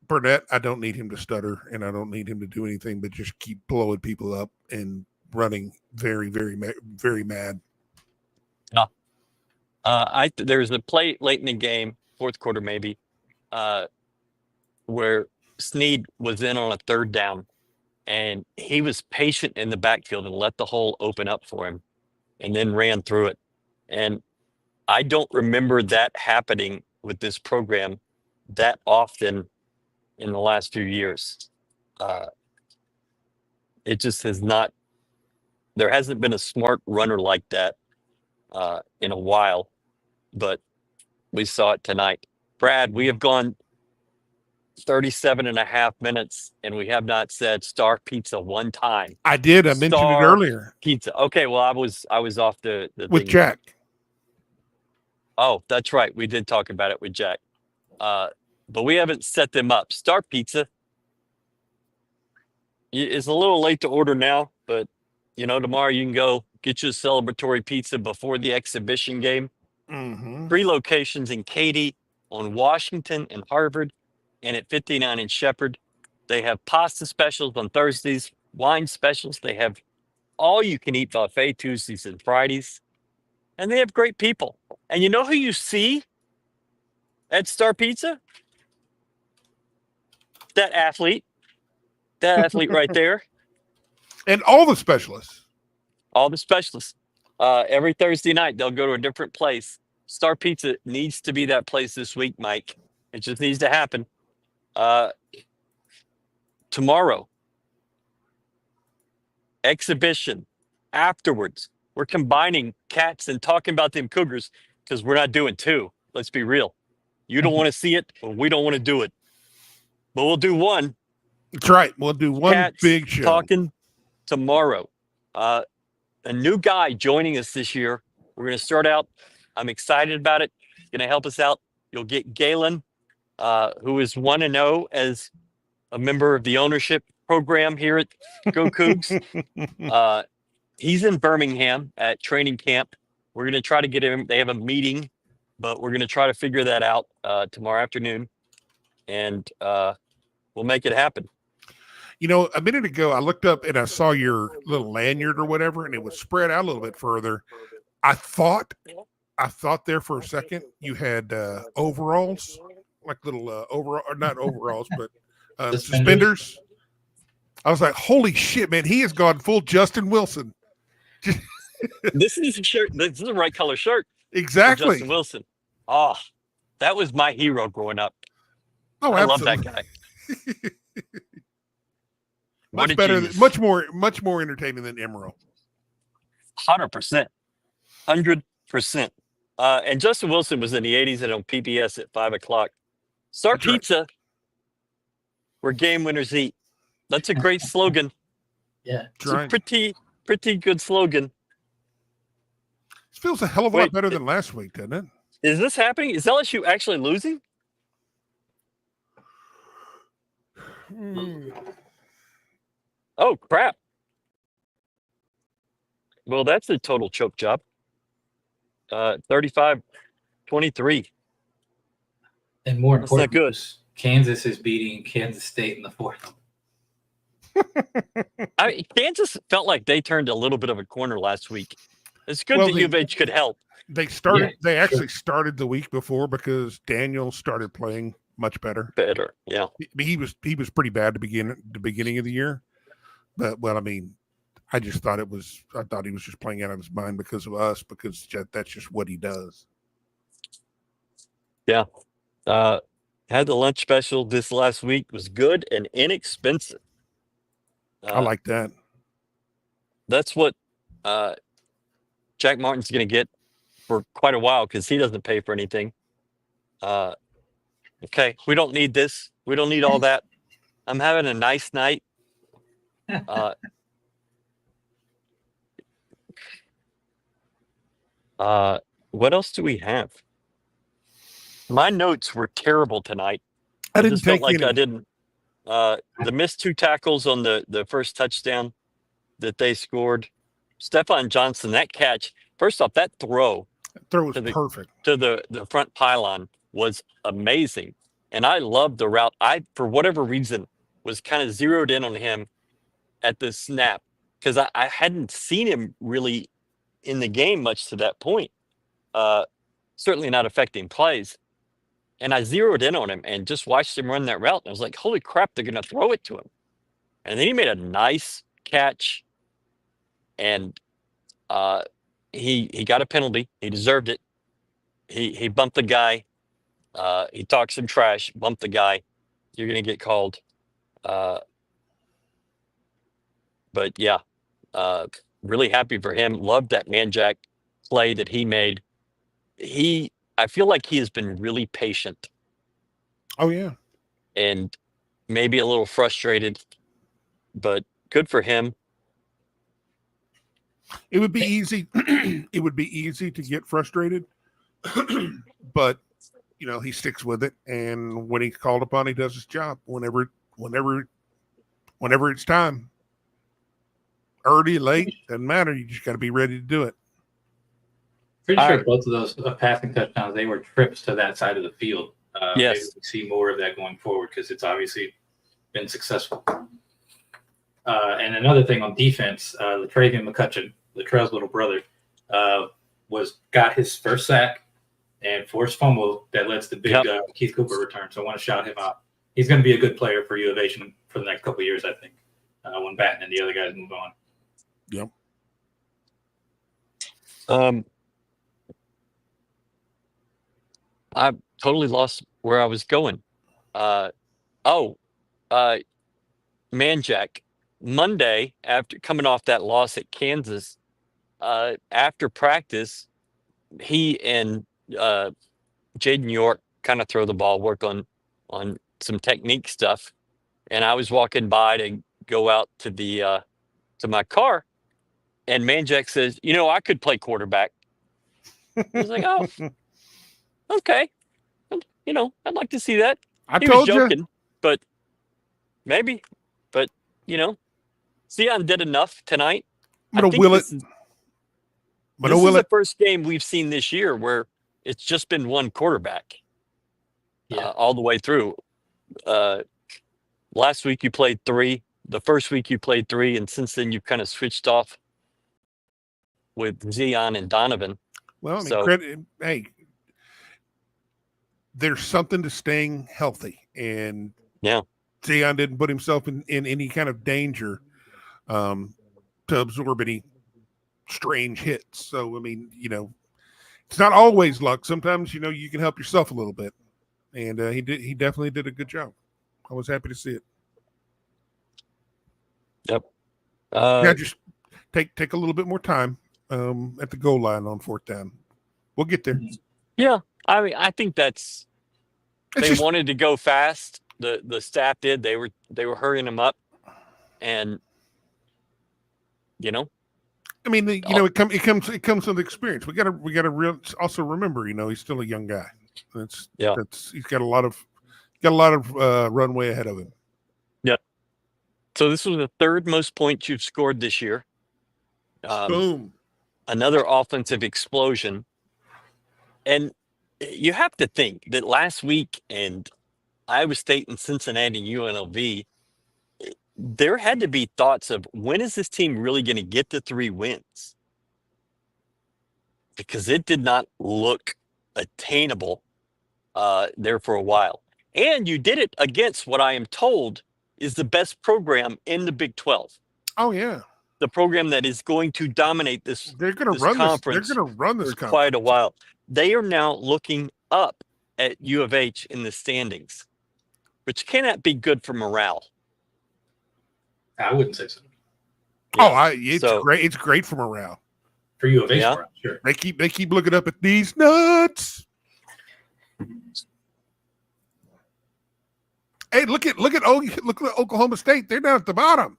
Burnett, I don't need him to stutter, and I don't need him to do anything but just keep blowing people up and running very, very, very mad. There's a play late in the game, fourth quarter maybe, where Snead was in on a third down, and he was patient in the backfield and let the hole open up for him, and then ran through it. And I don't remember that happening with this program that often in the last few years. It just has not. There hasn't been a smart runner like that in a while, but we saw it tonight. Brad, we have gone 37 and a half minutes, and we have not said Star Pizza one time. I did. I mentioned it earlier. Pizza. Okay, well, I was off the with thing. Jack. Oh, that's right. We did talk about it with Jack. But we haven't set them up. Star Pizza. It's a little late to order now, but tomorrow you can go get you a celebratory pizza before the exhibition game. Mm-hmm. 3 locations in Katy, on Washington and Harvard, and at 59 in Shepherd. They have pasta specials on Thursdays, wine specials. They have all-you-can-eat buffet Tuesdays and Fridays, and they have great people. And you know who you see at Star Pizza? That athlete right there. And all the specialists. All the specialists. Every Thursday night, they'll go to a different place. Star Pizza needs to be that place this week, Mike. It just needs to happen. Tomorrow, exhibition. Afterwards, we're combining Cats and Talking About Them Cougars because we're not doing 2. Let's be real. You don't want to see it, or we don't want to do it. But we'll do 1. That's right. We'll do one Cats big show. Talking tomorrow. A new guy joining us this year. We're going to start out. I'm excited about it. He's going to help us out. You'll get Galen, who is 1-0 as a member of the ownership program here at GoCoogs. He's in Birmingham at training camp. We're going to try to get him. They have a meeting, but we're going to try to figure that out tomorrow afternoon, and we'll make it happen. A minute ago, I looked up and I saw your little lanyard or whatever, and it was spread out a little bit further. I thought there for a second you had overalls, like little overall, or not overalls, but suspenders. I was like, holy shit, man, he has gone full Justin Wilson. This is a shirt. This is the right color shirt. Exactly. Justin Wilson. Oh, that was my hero growing up. Oh, I absolutely. love that guy. Much better, much more entertaining than Emerald. 100%. 100%. And Justin Wilson was in the 80s and on PBS at 5:00. Star That's right. Pizza, where game winners eat. That's a great slogan. Yeah. It's a pretty good slogan. This feels a hell of a lot better than last week, doesn't it? Is this happening? Is LSU actually losing? Oh, crap. Well, that's a total choke job. 35-23. And more That's not important, good. Kansas is beating Kansas State in the 4th. Kansas felt like they turned a little bit of a corner last week. It's good Well, that U of H could help. They started. Yeah, they actually sure. started the week before because Daniel started playing much better. Yeah. He was pretty bad to begin the beginning of the year, but well, I mean, I just thought it was. I thought he was just playing out of his mind because of us, because that's just what he does. Yeah. Had the lunch special this last week. Was good and inexpensive. I like that. That's what Jack Martin's going to get for quite a while because he doesn't pay for anything. Okay, we don't need this. We don't need all that. I'm having a nice night. What else do we have? My notes were terrible tonight. I didn't just felt take like any. I didn't. The missed 2 tackles on the first touchdown that they scored. Stephon Johnson, that catch. First off, that throw Throw was perfect to the front pylon was amazing, and I loved the route. I, for whatever reason, was kind of zeroed in on him at the snap because I hadn't seen him really in the game much to that point. Certainly not affecting plays. And I zeroed in on him and just watched him run that route. And I was like, holy crap, they're going to throw it to him. And then he made a nice catch. And he got a penalty. He deserved it. He bumped the guy. He talked some trash, bumped the guy. You're going to get called. But yeah, really happy for him. Loved that man jack play that he made. I feel like he has been really patient. Oh yeah, and maybe a little frustrated, but good for him. it would be easy. It would be easy to get frustrated, but he sticks with it, and when he's called upon, he does his job. Whenever it's time, early, late, doesn't matter. You just got to be ready to do it. Pretty sure both of those passing touchdowns, they were trips to that side of the field. Yes. Maybe we see more of that going forward because it's obviously been successful. And another thing on defense, Latravian McCutcheon, Latrell's little brother, got his first sack and forced fumble that led to the big Keith Cooper return. So I want to shout him out. He's going to be a good player for U of H for the next couple of years, I think, when Batten and the other guys move on. Yep. I totally lost where I was going. Manjack, Monday, after coming off that loss at Kansas, after practice, he and Jaden York kind of throw the ball, work on some technique stuff. And I was walking by to go out to the to my car, and Manjack says, I could play quarterback. I was like, oh, okay. I'd like to see that. I He told was joking, you, but maybe. But Sion did enough tonight. I'm gonna will it. This is the first game we've seen this year where it's just been one quarterback all the way through. Last week you played 3. The first week you played 3, and since then you've kind of switched off with Zion and Donovan. Well, credit. Hey, there's something to staying healthy, and Zion didn't put himself in any kind of danger to absorb any strange hits. So I mean, it's not always luck. Sometimes you can help yourself a little bit, and he definitely did a good job. I was happy to see it. Yep. Just take a little bit more time at the goal line on 4th down. We'll get there. Yeah, I mean, I think they wanted to go fast. The staff did. They were hurrying them up, and I mean, it comes with experience. We gotta also remember, he's still a young guy. He's got a lot of runway ahead of him. Yeah. So this was the 3rd most points you've scored this year. Boom. Another offensive explosion. And you have to think that last week and Iowa State and Cincinnati UNLV, there had to be thoughts of when is this team really going to get to 3 wins? Because it did not look attainable there for a while. And you did it against what I am told is the best program in the Big 12. Oh yeah, The program that is going to dominate this. they're going to this run conference this. They're going to run this for quite a conference. while. They are now looking up at U of H in the standings, which cannot be good for morale. I wouldn't say so. It's So- great. It's great for morale. For you of H, Yeah. sure. They keep looking up at these nuts. Hey, look at Oklahoma State. They're down at the bottom.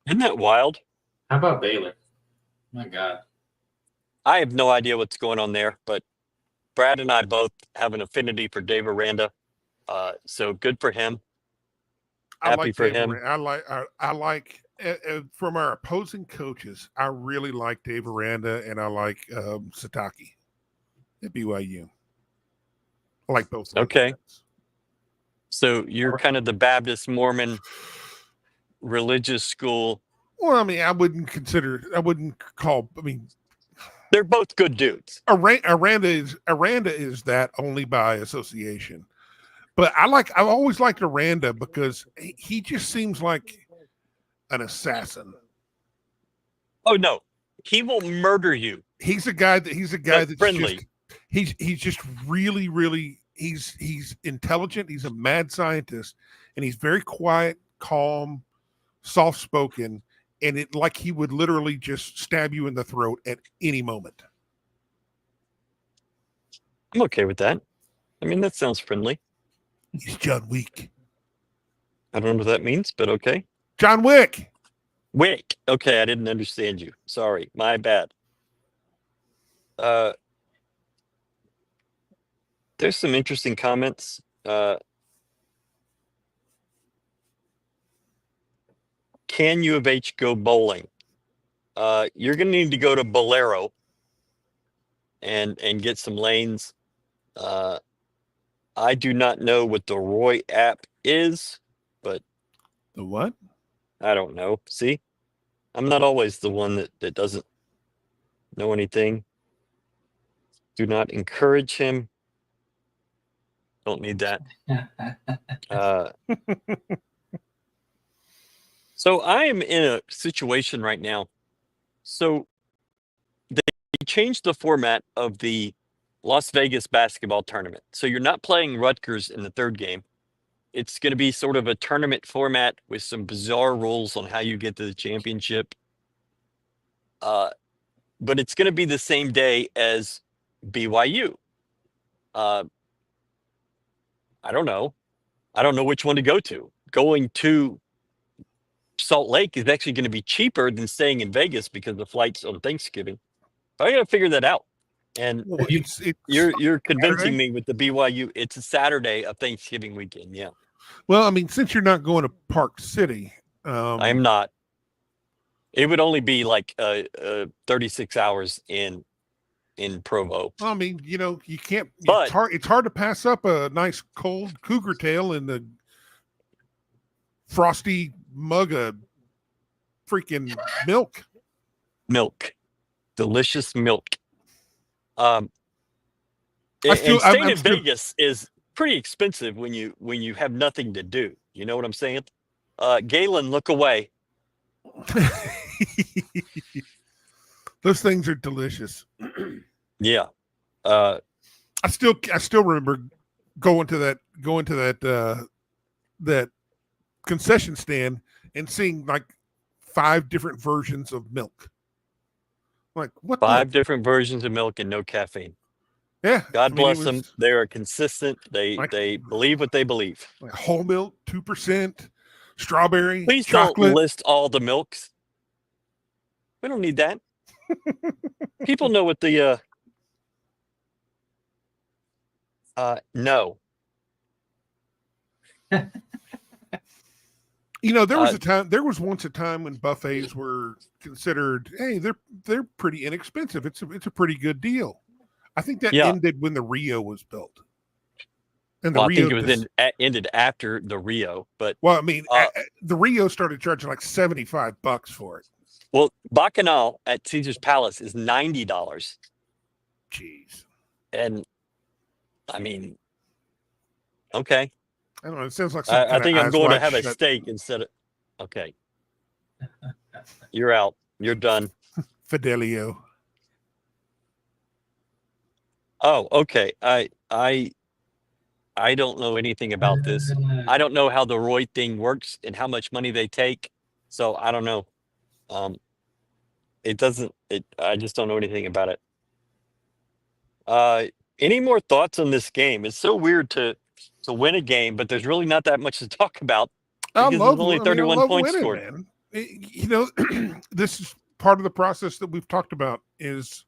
Isn't that wild? How about Baylor? My God. I have no idea what's going on there, but Brad and I both have an affinity for Dave Aranda. So good for him. Happy for Dave him. Aranda. I like from our opposing coaches. I really like Dave Aranda and I like Sataki at BYU. I like both. Of those Okay. guys. So you're kind of the Baptist Mormon religious school. Well, I mean, I wouldn't call. I mean, They're both good dudes. Aranda is that only by association. But I've always liked Aranda because he just seems like an assassin. Oh no, he will murder you. He's a guy that's friendly. He's just really he's intelligent. He's a mad scientist, and he's very quiet, calm, soft spoken, and it like he would literally just stab you in the throat at any moment. I'm okay with that. I mean, that sounds friendly. He's John Wick. I don't know what that means, but okay. John Wick. Wick. Okay, I didn't understand you. Sorry, my bad. There's some interesting comments. Can U of H go bowling? You're going to need to go to Bolero and get some lanes. I do not know what the Roy app is, but The what? I don't know. See, I'm not always the one that doesn't know anything. Do not encourage him. Don't need that. So I am in a situation right now. So they changed the format of the Las Vegas basketball tournament. So you're not playing Rutgers in the third game. It's going to be sort of a tournament format with some bizarre rules on how you get to the championship. But it's going to be the same day as BYU. I don't know. I don't know which one to go to. Going to Salt Lake is actually going to be cheaper than staying in Vegas because the flights on Thanksgiving. But I got to figure that out. And Well, you're convincing me with the BYU. It's a Saturday of Thanksgiving weekend. Yeah, well, I mean, since you're not going to Park City, I am not. It would only be like 36 hours in Provo. I mean, you can't. But- it's hard to pass up a nice cold cougar tail in the frosty mug of freaking milk. Milk, delicious milk. I'm Staying in still- Vegas is pretty expensive when you have nothing to do. You know what I'm saying? Galen, look away. Those things are delicious. Yeah. I still remember going to that concession stand and seeing like 5 different versions of milk. Like what? 5 different versions of milk and no caffeine. Yeah. God I mean, bless it them. was They are consistent. They believe what they believe. like whole milk, 2%, strawberry, Please chocolate. don't list all the milks. We don't need that. People know what the no. There was once a time when buffets were considered, hey, they're pretty inexpensive. It's a pretty good deal. I think that ended when the Rio was built. And I think it was ended after the Rio, but well, I mean, the Rio started charging like $75 for it. Well, Bacchanal at Caesar's Palace is $90. Jeez. And I mean, okay. I don't know. It sounds like some I kind think of I'm going to eyes have a wide shut. steak instead of. Okay. You're out. You're done. Fidelio. Oh, okay. I don't know anything about this. I don't know how the Roy thing works and how much money they take. So I don't know. It doesn't. I just don't know anything about it. Any more thoughts on this game? It's so weird to win a game, but there's really not that much to talk about because there's only 31 points winning, scored. man. You know, this is part of the process that we've talked about is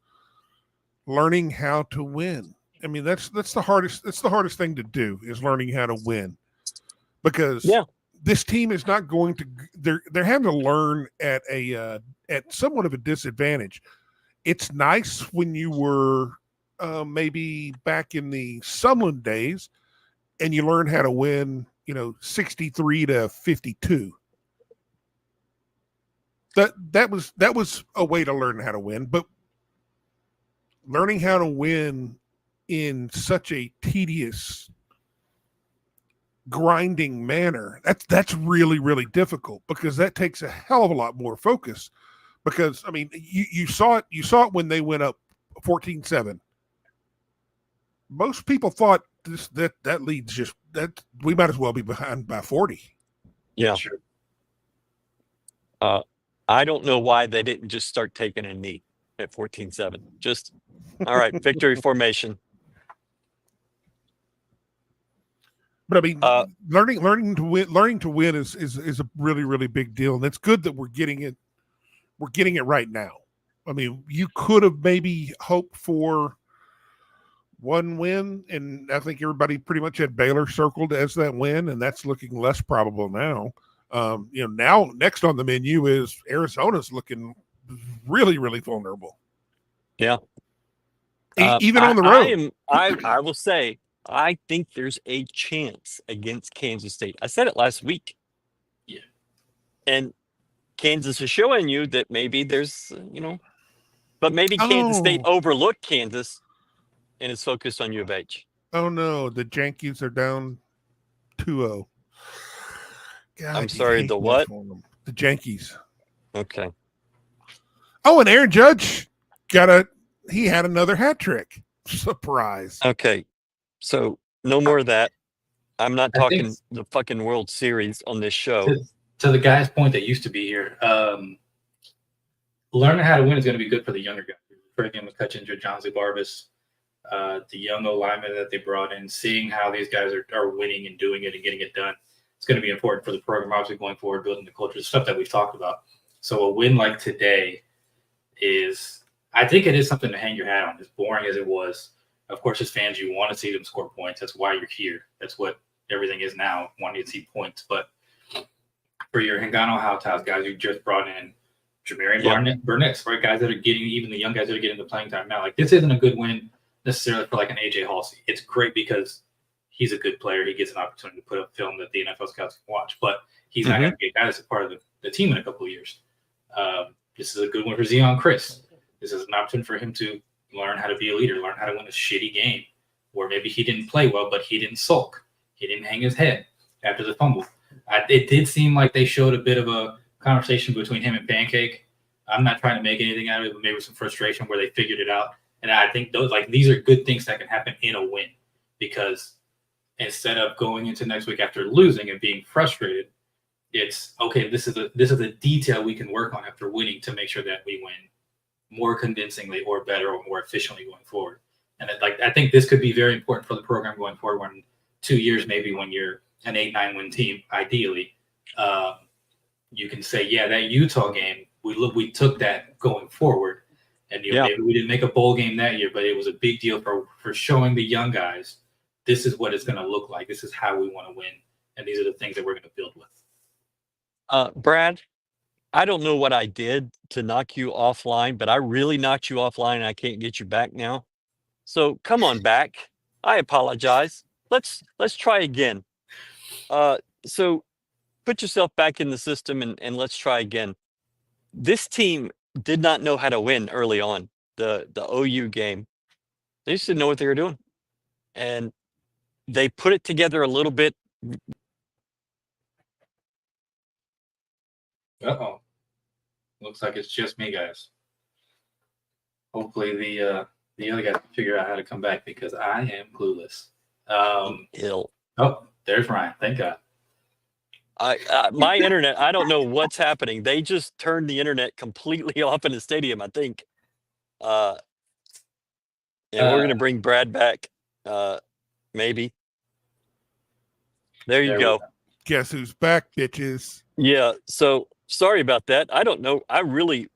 learning how to win. I mean, that's the hardest. That's the hardest thing to do is learning how to win, because this team is not going to. They're having to learn at somewhat of a disadvantage. It's nice when you were maybe back in the Sumlin days, and you learn how to win. 63-52. That was a way to learn how to win, but learning how to win in such a tedious, grinding manner, that's really, really difficult, because that takes a hell of a lot more focus. Because I mean, you saw it when they went up 14-7. Most people thought that lead's just that we might as well be behind by 40. Yeah. Sure. I don't know why they didn't just start taking a knee at 14-7. Just all right, victory formation. But I mean, learning to win is a really, really big deal, and it's good that we're getting it. We're getting it right now. I mean, you could have maybe hoped for one win, and I think everybody pretty much had Baylor circled as that win, and that's looking less probable now. Now next on the menu is Arizona's looking really, really vulnerable. Yeah. Even on the road. I will say, I think there's a chance against Kansas State. I said it last week. Yeah. And Kansas is showing you that maybe there's, but maybe Kansas State overlooked Kansas and is focused on U of H. Oh no, the Yankees are down 2-0. God, I'm sorry, the what? The Yankees. Okay. Oh, and Aaron Judge he had another hat trick. Surprise. Okay. So no more of that. I'm not talking the fucking World Series on this show. To the guy's point that used to be here, learning how to win is going to be good for the younger guys. Bringing McCutcheon, John Zubarbis, the young linemen that they brought in, seeing how these guys are winning and doing it and getting it done. It's going to be important for the program, obviously, going forward, building the culture, the stuff that we've talked about. So a win like today I think it is something to hang your hat on, as boring as it was. Of course, as fans, you want to see them score points. That's why you're here. That's what everything is now, wanting to see points. But for your Hengano Hautaus guys you just brought in, Jamarian Burnett, right? Guys that are getting, even the young guys that are getting the playing time now. Like, this isn't a good win necessarily for like an AJ Halsey. It's great because he's a good player. He gets an opportunity to put up film that the NFL scouts can watch, but he's not going to be a guy that's a part of the team in a couple of years. This is a good one for Zion Chris. This is an opportunity for him to learn how to be a leader, learn how to win a shitty game where maybe he didn't play well, but he didn't sulk. He didn't hang his head after the fumble. It did seem like they showed a bit of a conversation between him and Pancake. I'm not trying to make anything out of it, but maybe some frustration where they figured it out. And I think these are good things that can happen in a win, because instead of going into next week after losing and being frustrated, it's okay. This is a detail we can work on after winning to make sure that we win more convincingly or better or more efficiently going forward. And I think this could be very important for the program going forward. When 2 years, maybe when you're an 8-9 win team, ideally, you can say, yeah, that Utah game, we took that going forward. And maybe we didn't make a bowl game that year, but it was a big deal for showing the young guys, this is what it's going to look like. This is how we want to win. And these are the things that we're going to build with. Brad, I don't know what I did to knock you offline, but I really knocked you offline and I can't get you back now. So come on back. I apologize. Let's try again. So put yourself back in the system and let's try again. This team did not know how to win early on the OU game. They just didn't know what they were doing. And they put it together a little bit. Uh-oh. Looks like it's just me, guys. Hopefully the other guys can figure out how to come back because I am clueless. Ill. Oh, there's Ryan. Thank God. My internet, I don't know what's happening. They just turned the internet completely off in the stadium, I think. And we're going to bring Brad back. Maybe. There you go. Guess who's back, bitches? Yeah. So sorry about that. I don't know. I really,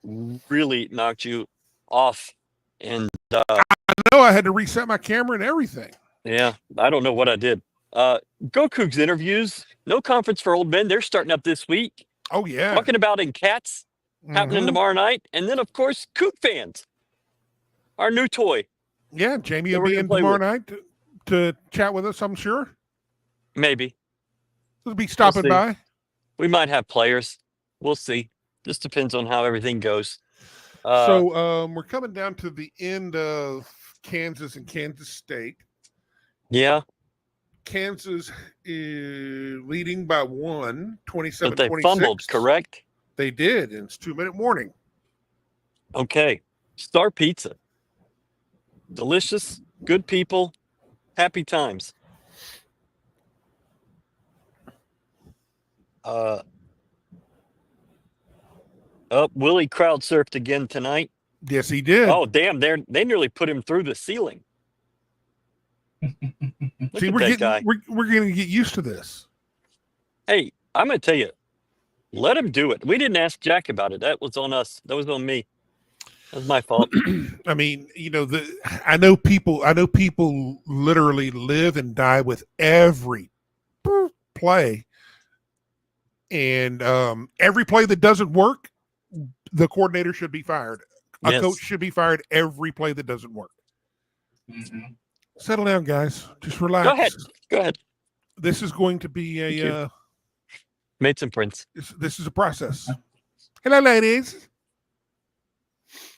really knocked you off. And I know I had to reset my camera and everything. yeah, I don't know what I did. GoCoogs interviews. No conference for old men. They're starting up this week. Oh, yeah. Talking about in cats happening tomorrow night. And then, of course, Coug fans. Our new toy. Yeah, Jamie that will we're be gonna in play tomorrow with. night to chat with us, I'm sure. Maybe. He'll be stopping see. by. We might have players. We'll see. Just depends on how everything goes. So we're coming down to the end of Kansas and Kansas State. Yeah. Kansas is leading by 1, 27-26. But they fumbled, correct? They did, and it's 2-minute warning. Okay. Star Pizza. Delicious, good people, happy times. Willie crowd surfed again tonight. Yes, he did. Oh, damn, they nearly put him through the ceiling. Look See, at we're that getting guy. we're going to get used to this. Hey, I'm going to tell you, let him do it. We didn't ask Jack about it. That was on us. That was on me. That was my fault. I mean, I know people literally live and die with every play. And every play that doesn't work, the coordinator should be fired. A coach should be fired every play that doesn't work. Mm-hmm. Settle down, guys. Just relax. Go ahead. This is going to be made some prints. This is a process. Hello, ladies.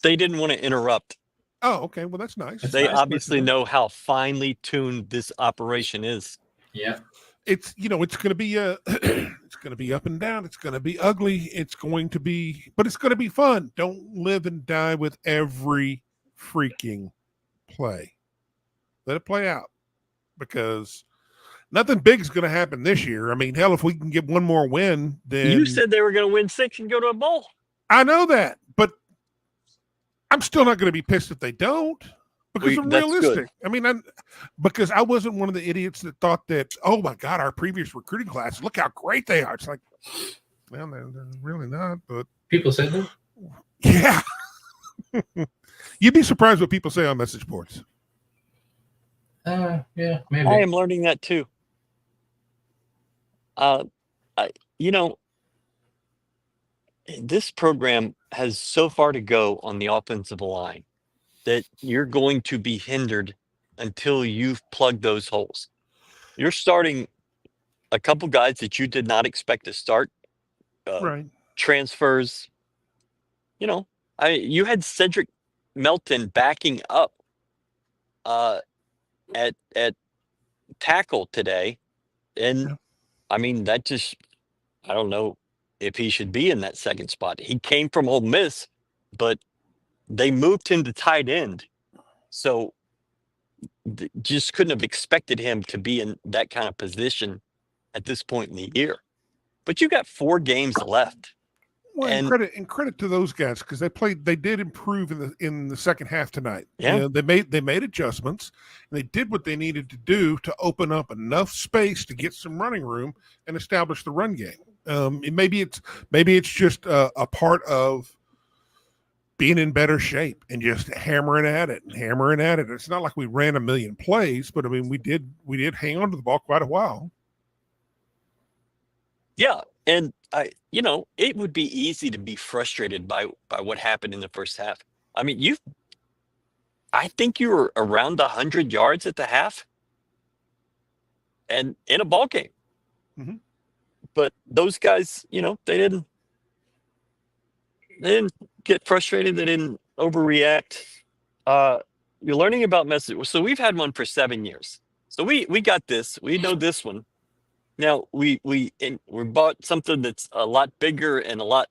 They didn't want to interrupt. Oh, okay. Well, that's nice. They obviously know how finely tuned this operation is. Yeah. It's it's going to be it's going to be up and down. It's going to be ugly. But it's going to be fun. Don't live and die with every freaking play. Let it play out, because nothing big is going to happen this year. I mean, hell, if we can get one more win, then You said they were going to win 6 and go to a bowl. I know that, but I'm still not going to be pissed if they don't, because I'm that's realistic. good. I mean, because I wasn't one of the idiots that thought that, oh my God, our previous recruiting class, look how great they are. It's like, well, they're really not, but People said that? yeah. You'd be surprised what people say on message boards. Yeah, maybe. I am learning that too. This program has so far to go on the offensive line that you're going to be hindered until you've plugged those holes. You're starting a couple guys that you did not expect to start. Right. Transfers. You had Cedric Melton backing up at tackle today, and I mean that just, I don't know if he should be in that second spot. He came from Ole Miss, but they moved him to tight end, so just couldn't have expected him to be in that kind of position at this point in the year. But you got 4 games left. Well, and credit to those guys, because they did improve in the second half tonight. Yeah. They made adjustments, and they did what they needed to do to open up enough space to get some running room and establish the run game. Maybe it's just a part of being in better shape and just hammering at it. It's not like we ran a million plays, but I mean we did hang on to the ball quite a while. Yeah, and it would be easy to be frustrated by what happened in the first half. I mean, I think you were around 100 yards at the half, and in a ball game. Mm-hmm. but those guys, they didn't get frustrated. They didn't overreact. You're learning about message. So we've had one for 7 years. So we got this. We know this one. Now we bought something that's a lot bigger and a lot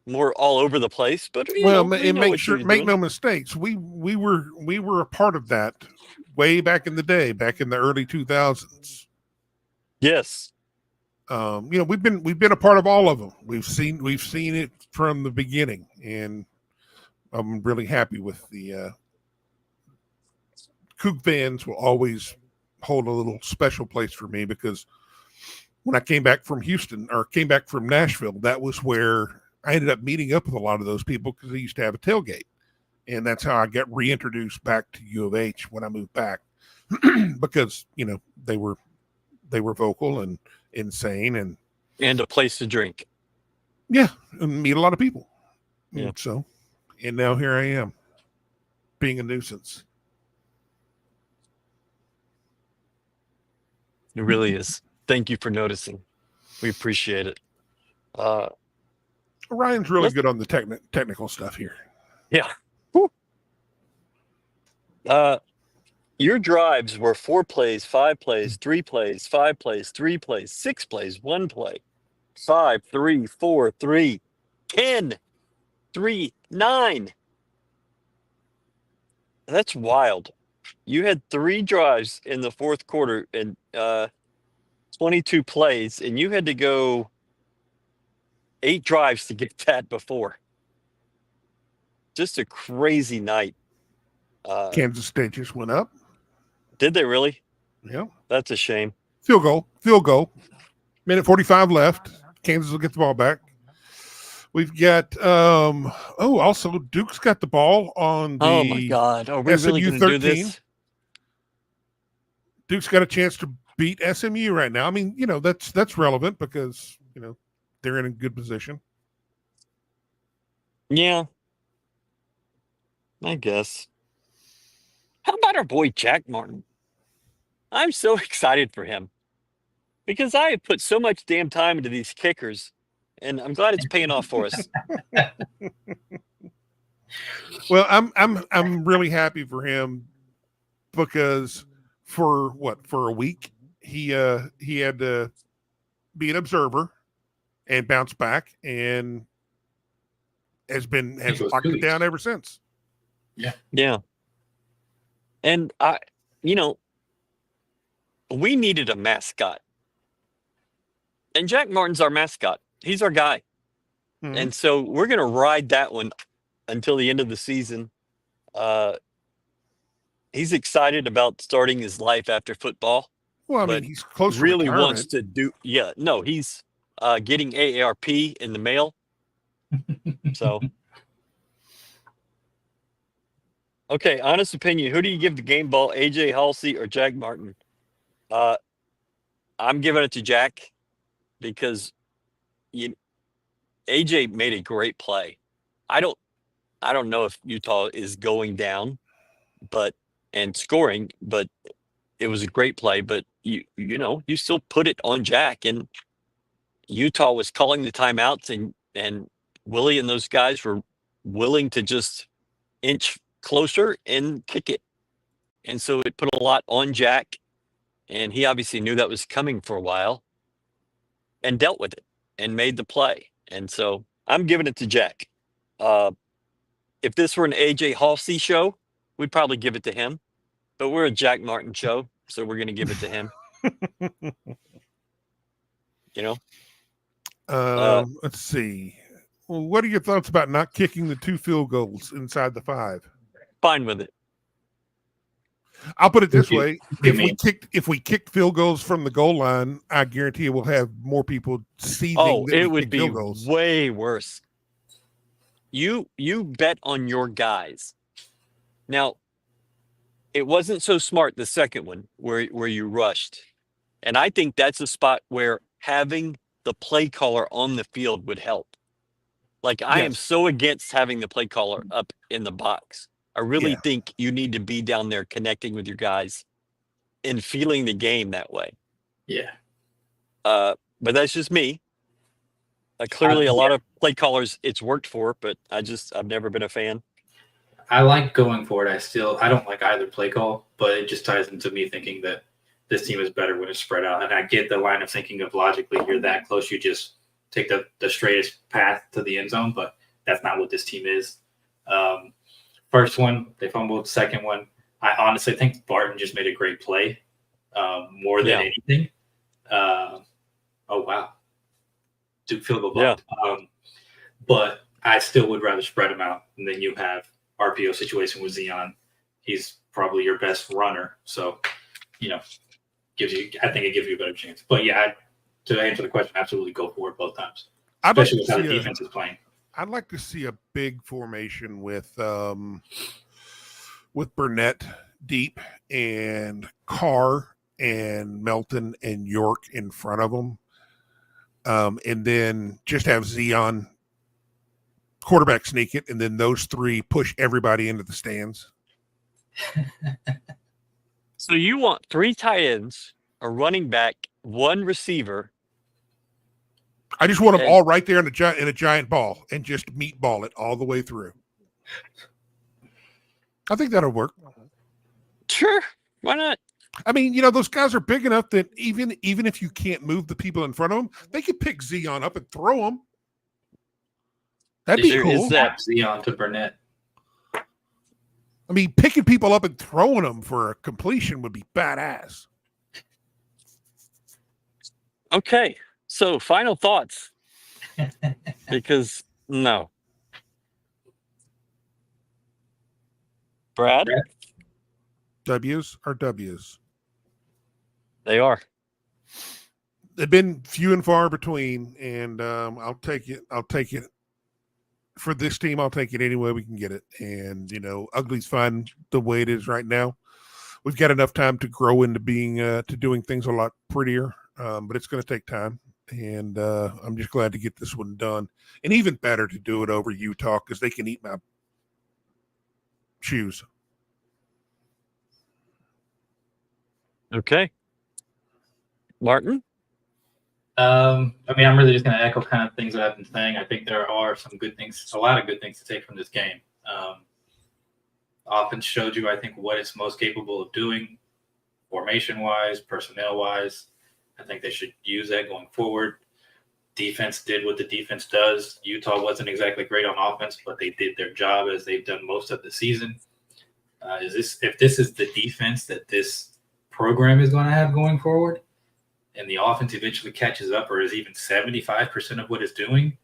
more all over the place. But we know make what you're doing. no mistakes. We were a part of that way back in the day, back in the early 2000s. Yes. We've been a part of all of them. We've seen it from the beginning, and I'm really happy with the Coug fans will always hold a little special place for me, because when I came back from Nashville, that was where I ended up meeting up with a lot of those people, because they used to have a tailgate, and that's how I got reintroduced back to U of H when I moved back, because they were vocal and insane and a place to drink. Yeah, and meet a lot of people. Yeah. And now here I am, being a nuisance. It really is. Thank you for noticing. We appreciate it. Ryan's really good on the technical stuff here. Yeah. Whew. Your drives were 4 plays, 5 plays, 3 plays, 5 plays, 3 plays, 6 plays, 1 play, 5, 3, 4, 3, 10, 3, 9. That's wild. You had 3 drives in the fourth quarter and 22 plays, and you had to go 8 drives to get that before. Just a crazy night. Kansas State just went up. Did they really? Yeah. That's a shame. Field goal. Minute 45 left. Kansas will get the ball back. We've got also Duke's got the ball on the Oh my God. Are we really SMU going to do 13. this? Duke's got a chance to beat SMU right now. I mean, that's relevant because, they're in a good position. Yeah. I guess. How about our boy Jack Martin? I'm so excited for him because I have put so much damn time into these kickers, and I'm glad it's paying off for us. Well, I'm really happy for him because for a week he had to be an observer and bounce back, and has locked it down ever since. Yeah. And we needed a mascot. And Jack Martin's our mascot. He's our guy. Mm-hmm. And so we're going to ride that one until the end of the season. He's excited about starting his life after football. Well, I mean, he's close to retirement. Really wants to do. Yeah, no, he's getting AARP in the mail. So, okay, honest opinion. Who do you give the game ball, AJ Halsey or Jack Martin? I'm giving it to Jack because AJ made a great play. I don't know if Utah is going down, and scoring, but it was a great play. But you still put it on Jack, and Utah was calling the timeouts, and Willie and those guys were willing to just inch closer and kick it. And so it put a lot on Jack, and he obviously knew that was coming for a while and dealt with it and made the play. And so I'm giving it to Jack. If this were an AJ Halsey show, we'd probably give it to him, but we're a Jack Martin show, so we're going to give it to him. Let's see. Well, what are your thoughts about not kicking the 2 field goals inside the 5? Fine with it. I'll put it this way: if we kicked field goals from the goal line, I guarantee we'll have more people seething. Oh, that it we would kick be field goals. way worse. You bet on your guys. Now, it wasn't so smart the second one where you rushed, and I think that's a spot where having the play caller on the field would help. Like, I am so against having the play caller up in the box. I really think you need to be down there connecting with your guys and feeling the game that way. Yeah. but that's just me. Clearly, a lot of play callers it's worked for, but I've never been a fan. I like going for it. I don't like either play call, but it just ties into me thinking that this team is better when it's spread out. And I get the line of thinking of logically you're that close, you just take the straightest path to the end zone, but that's not what this team is. First one, they fumbled. Second one, I honestly think Barton just made a great play more than anything. Oh, wow. Duke field goal blocked. Yeah. But I still would rather spread them out. And then you have RPO situation with Zion. He's probably your best runner. So, I think it gives you a better chance. But yeah, to answer the question, absolutely go for it both times. Especially with how the defense is playing. I'd like to see a big formation with Burnett deep and Carr and Melton and York in front of them. And then just have Zion quarterback sneak it, and then those three push everybody into the stands. So you want 3 tight ends, a running back, 1 receiver. I just want them all right there in a giant ball and just meatball it all the way through. I think that'll work. Sure, why not? I mean, those guys are big enough that even if you can't move the people in front of them, they could pick Zion up and throw them. That'd be cool. Is that Zion to Burnett? I mean, picking people up and throwing them for a completion would be badass. Okay, so final thoughts. Because no. Brad? W's are W's. They are. They've been few and far between, and I'll take it. For this team, I'll take it any way we can get it. And, ugly's fine the way it is right now. We've got enough time to grow into being to doing things a lot prettier, but it's going to take time. And I'm just glad to get this one done. And even better to do it over Utah because they can eat my shoes. Okay. Martin? I'm really just going to echo kind of things that I've been saying. I think there are a lot of good things to take from this game. Offense showed you, I think, what it's most capable of doing, formation-wise, personnel-wise. I think they should use that going forward. Defense did what the defense does. Utah wasn't exactly great on offense, but they did their job as they've done most of the season. If this is the defense that this program is going to have going forward, and the offense eventually catches up or is even 75% of what it's doing,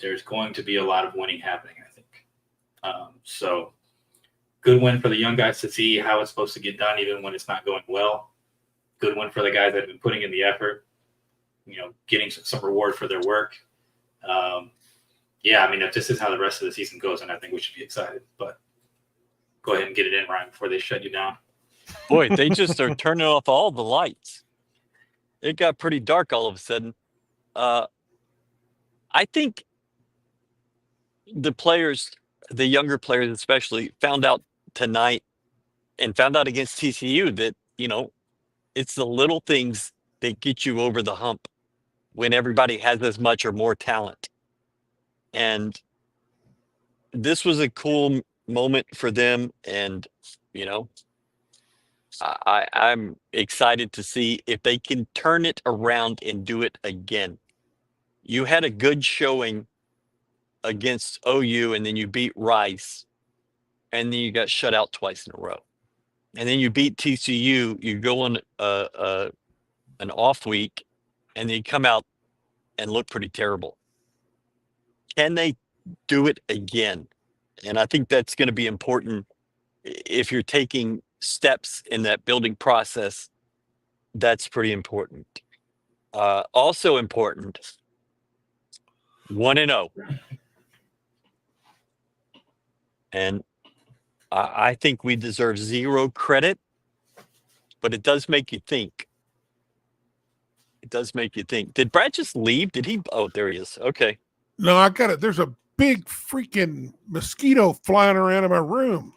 there's going to be a lot of winning happening, I think. So good win for the young guys to see how it's supposed to get done even when it's not going well. Good win for the guys that have been putting in the effort, getting some reward for their work. If this is how the rest of the season goes, then I think we should be excited. But go ahead and get it in, Ryan, before they shut you down. Boy, they just are turning off all the lights. It got pretty dark all of a sudden. I think the players, the younger players especially, found out tonight and found out against TCU that, it's the little things that get you over the hump when everybody has as much or more talent. And this was a cool moment for them. And, I'm excited to see if they can turn it around and do it again. You had a good showing against OU, and then you beat Rice, and then you got shut out twice in a row. And then you beat TCU, you go on an off week, and then you come out and look pretty terrible. Can they do it again? And I think that's going to be important if you're taking steps in that building process. That's pretty important. Also important, 1-0. And I think we deserve 0 credit, but it does make you think. It does make you think. Did Brad just leave? Did he? Oh, there he is. Okay. No, I got it. There's a big freaking mosquito flying around in my room.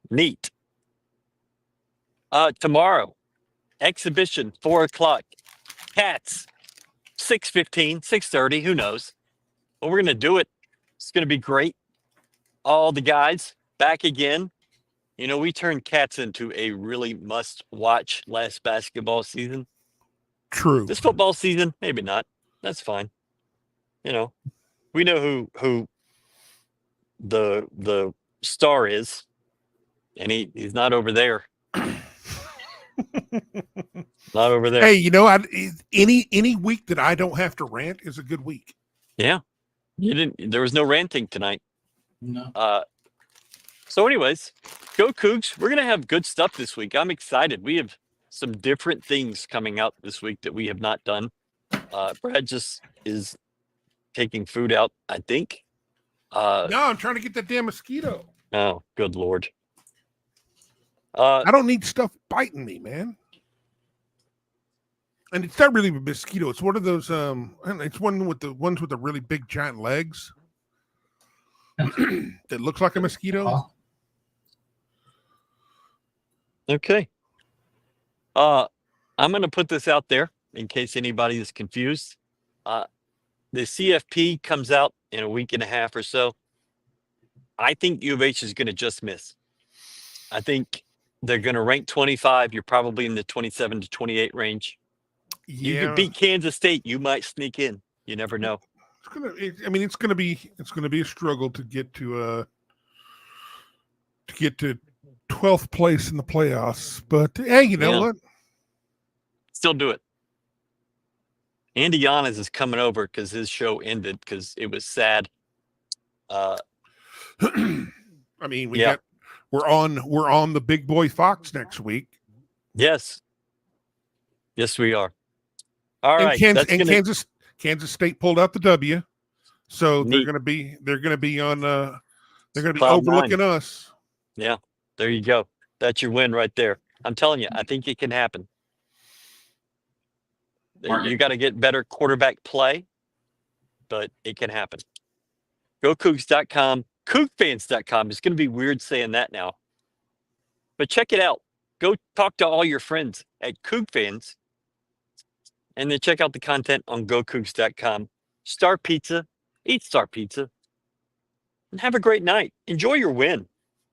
Neat. Tomorrow, exhibition, 4:00. Cats, 6:15, 6:30, who knows? But we're going to do it. It's going to be great. All the guys back again. You know, we turned Cats into a really must-watch last basketball season. True. This football season, maybe not. That's fine. You know, we know who the star is, and he's not over there. Not over there. Hey, you know, any week that I don't have to rant is a good week. Yeah, you didn't. There was no ranting tonight. No. So, anyways, go Cougs. We're gonna have good stuff this week. I'm excited. We have some different things coming out this week that we have not done. Brad just is taking food out, I think. No, I'm trying to get that damn mosquito. Oh, good Lord. I don't need stuff biting me, man. And it's not really a mosquito. It's one of those. It's one with the ones with the really big giant legs that looks like a mosquito. Okay. I'm going to put this out there in case anybody is confused. The CFP comes out in a week and a half or so. I think U of H is going to just miss. I think they're going to rank 25. You're probably in the 27 to 28 range. Yeah. You could beat Kansas State. You might sneak in. You never know. It's gonna be a struggle to get to 12th place in the playoffs. But hey, you know what? Still do it. Andy Yanez is coming over because his show ended because it was sad. I mean, we're on the Big Boy Fox next week. Yes, we are. All right. Kansas State pulled out the W, so Neat. they're gonna be Cloud overlooking 9. us. Yeah, there you go. That's your win right there. I'm telling you, I think it can happen. You got to get better quarterback play, but it can happen. GoCoogs.com, CougFans.com. It's going to be weird saying that now, but check it out. Go talk to all your friends at Coug Fans, and then check out the content on GoCoogs.com. Star Pizza, eat Star Pizza, and have a great night. Enjoy your win.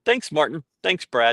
Thanks, Martin. Thanks, Brad.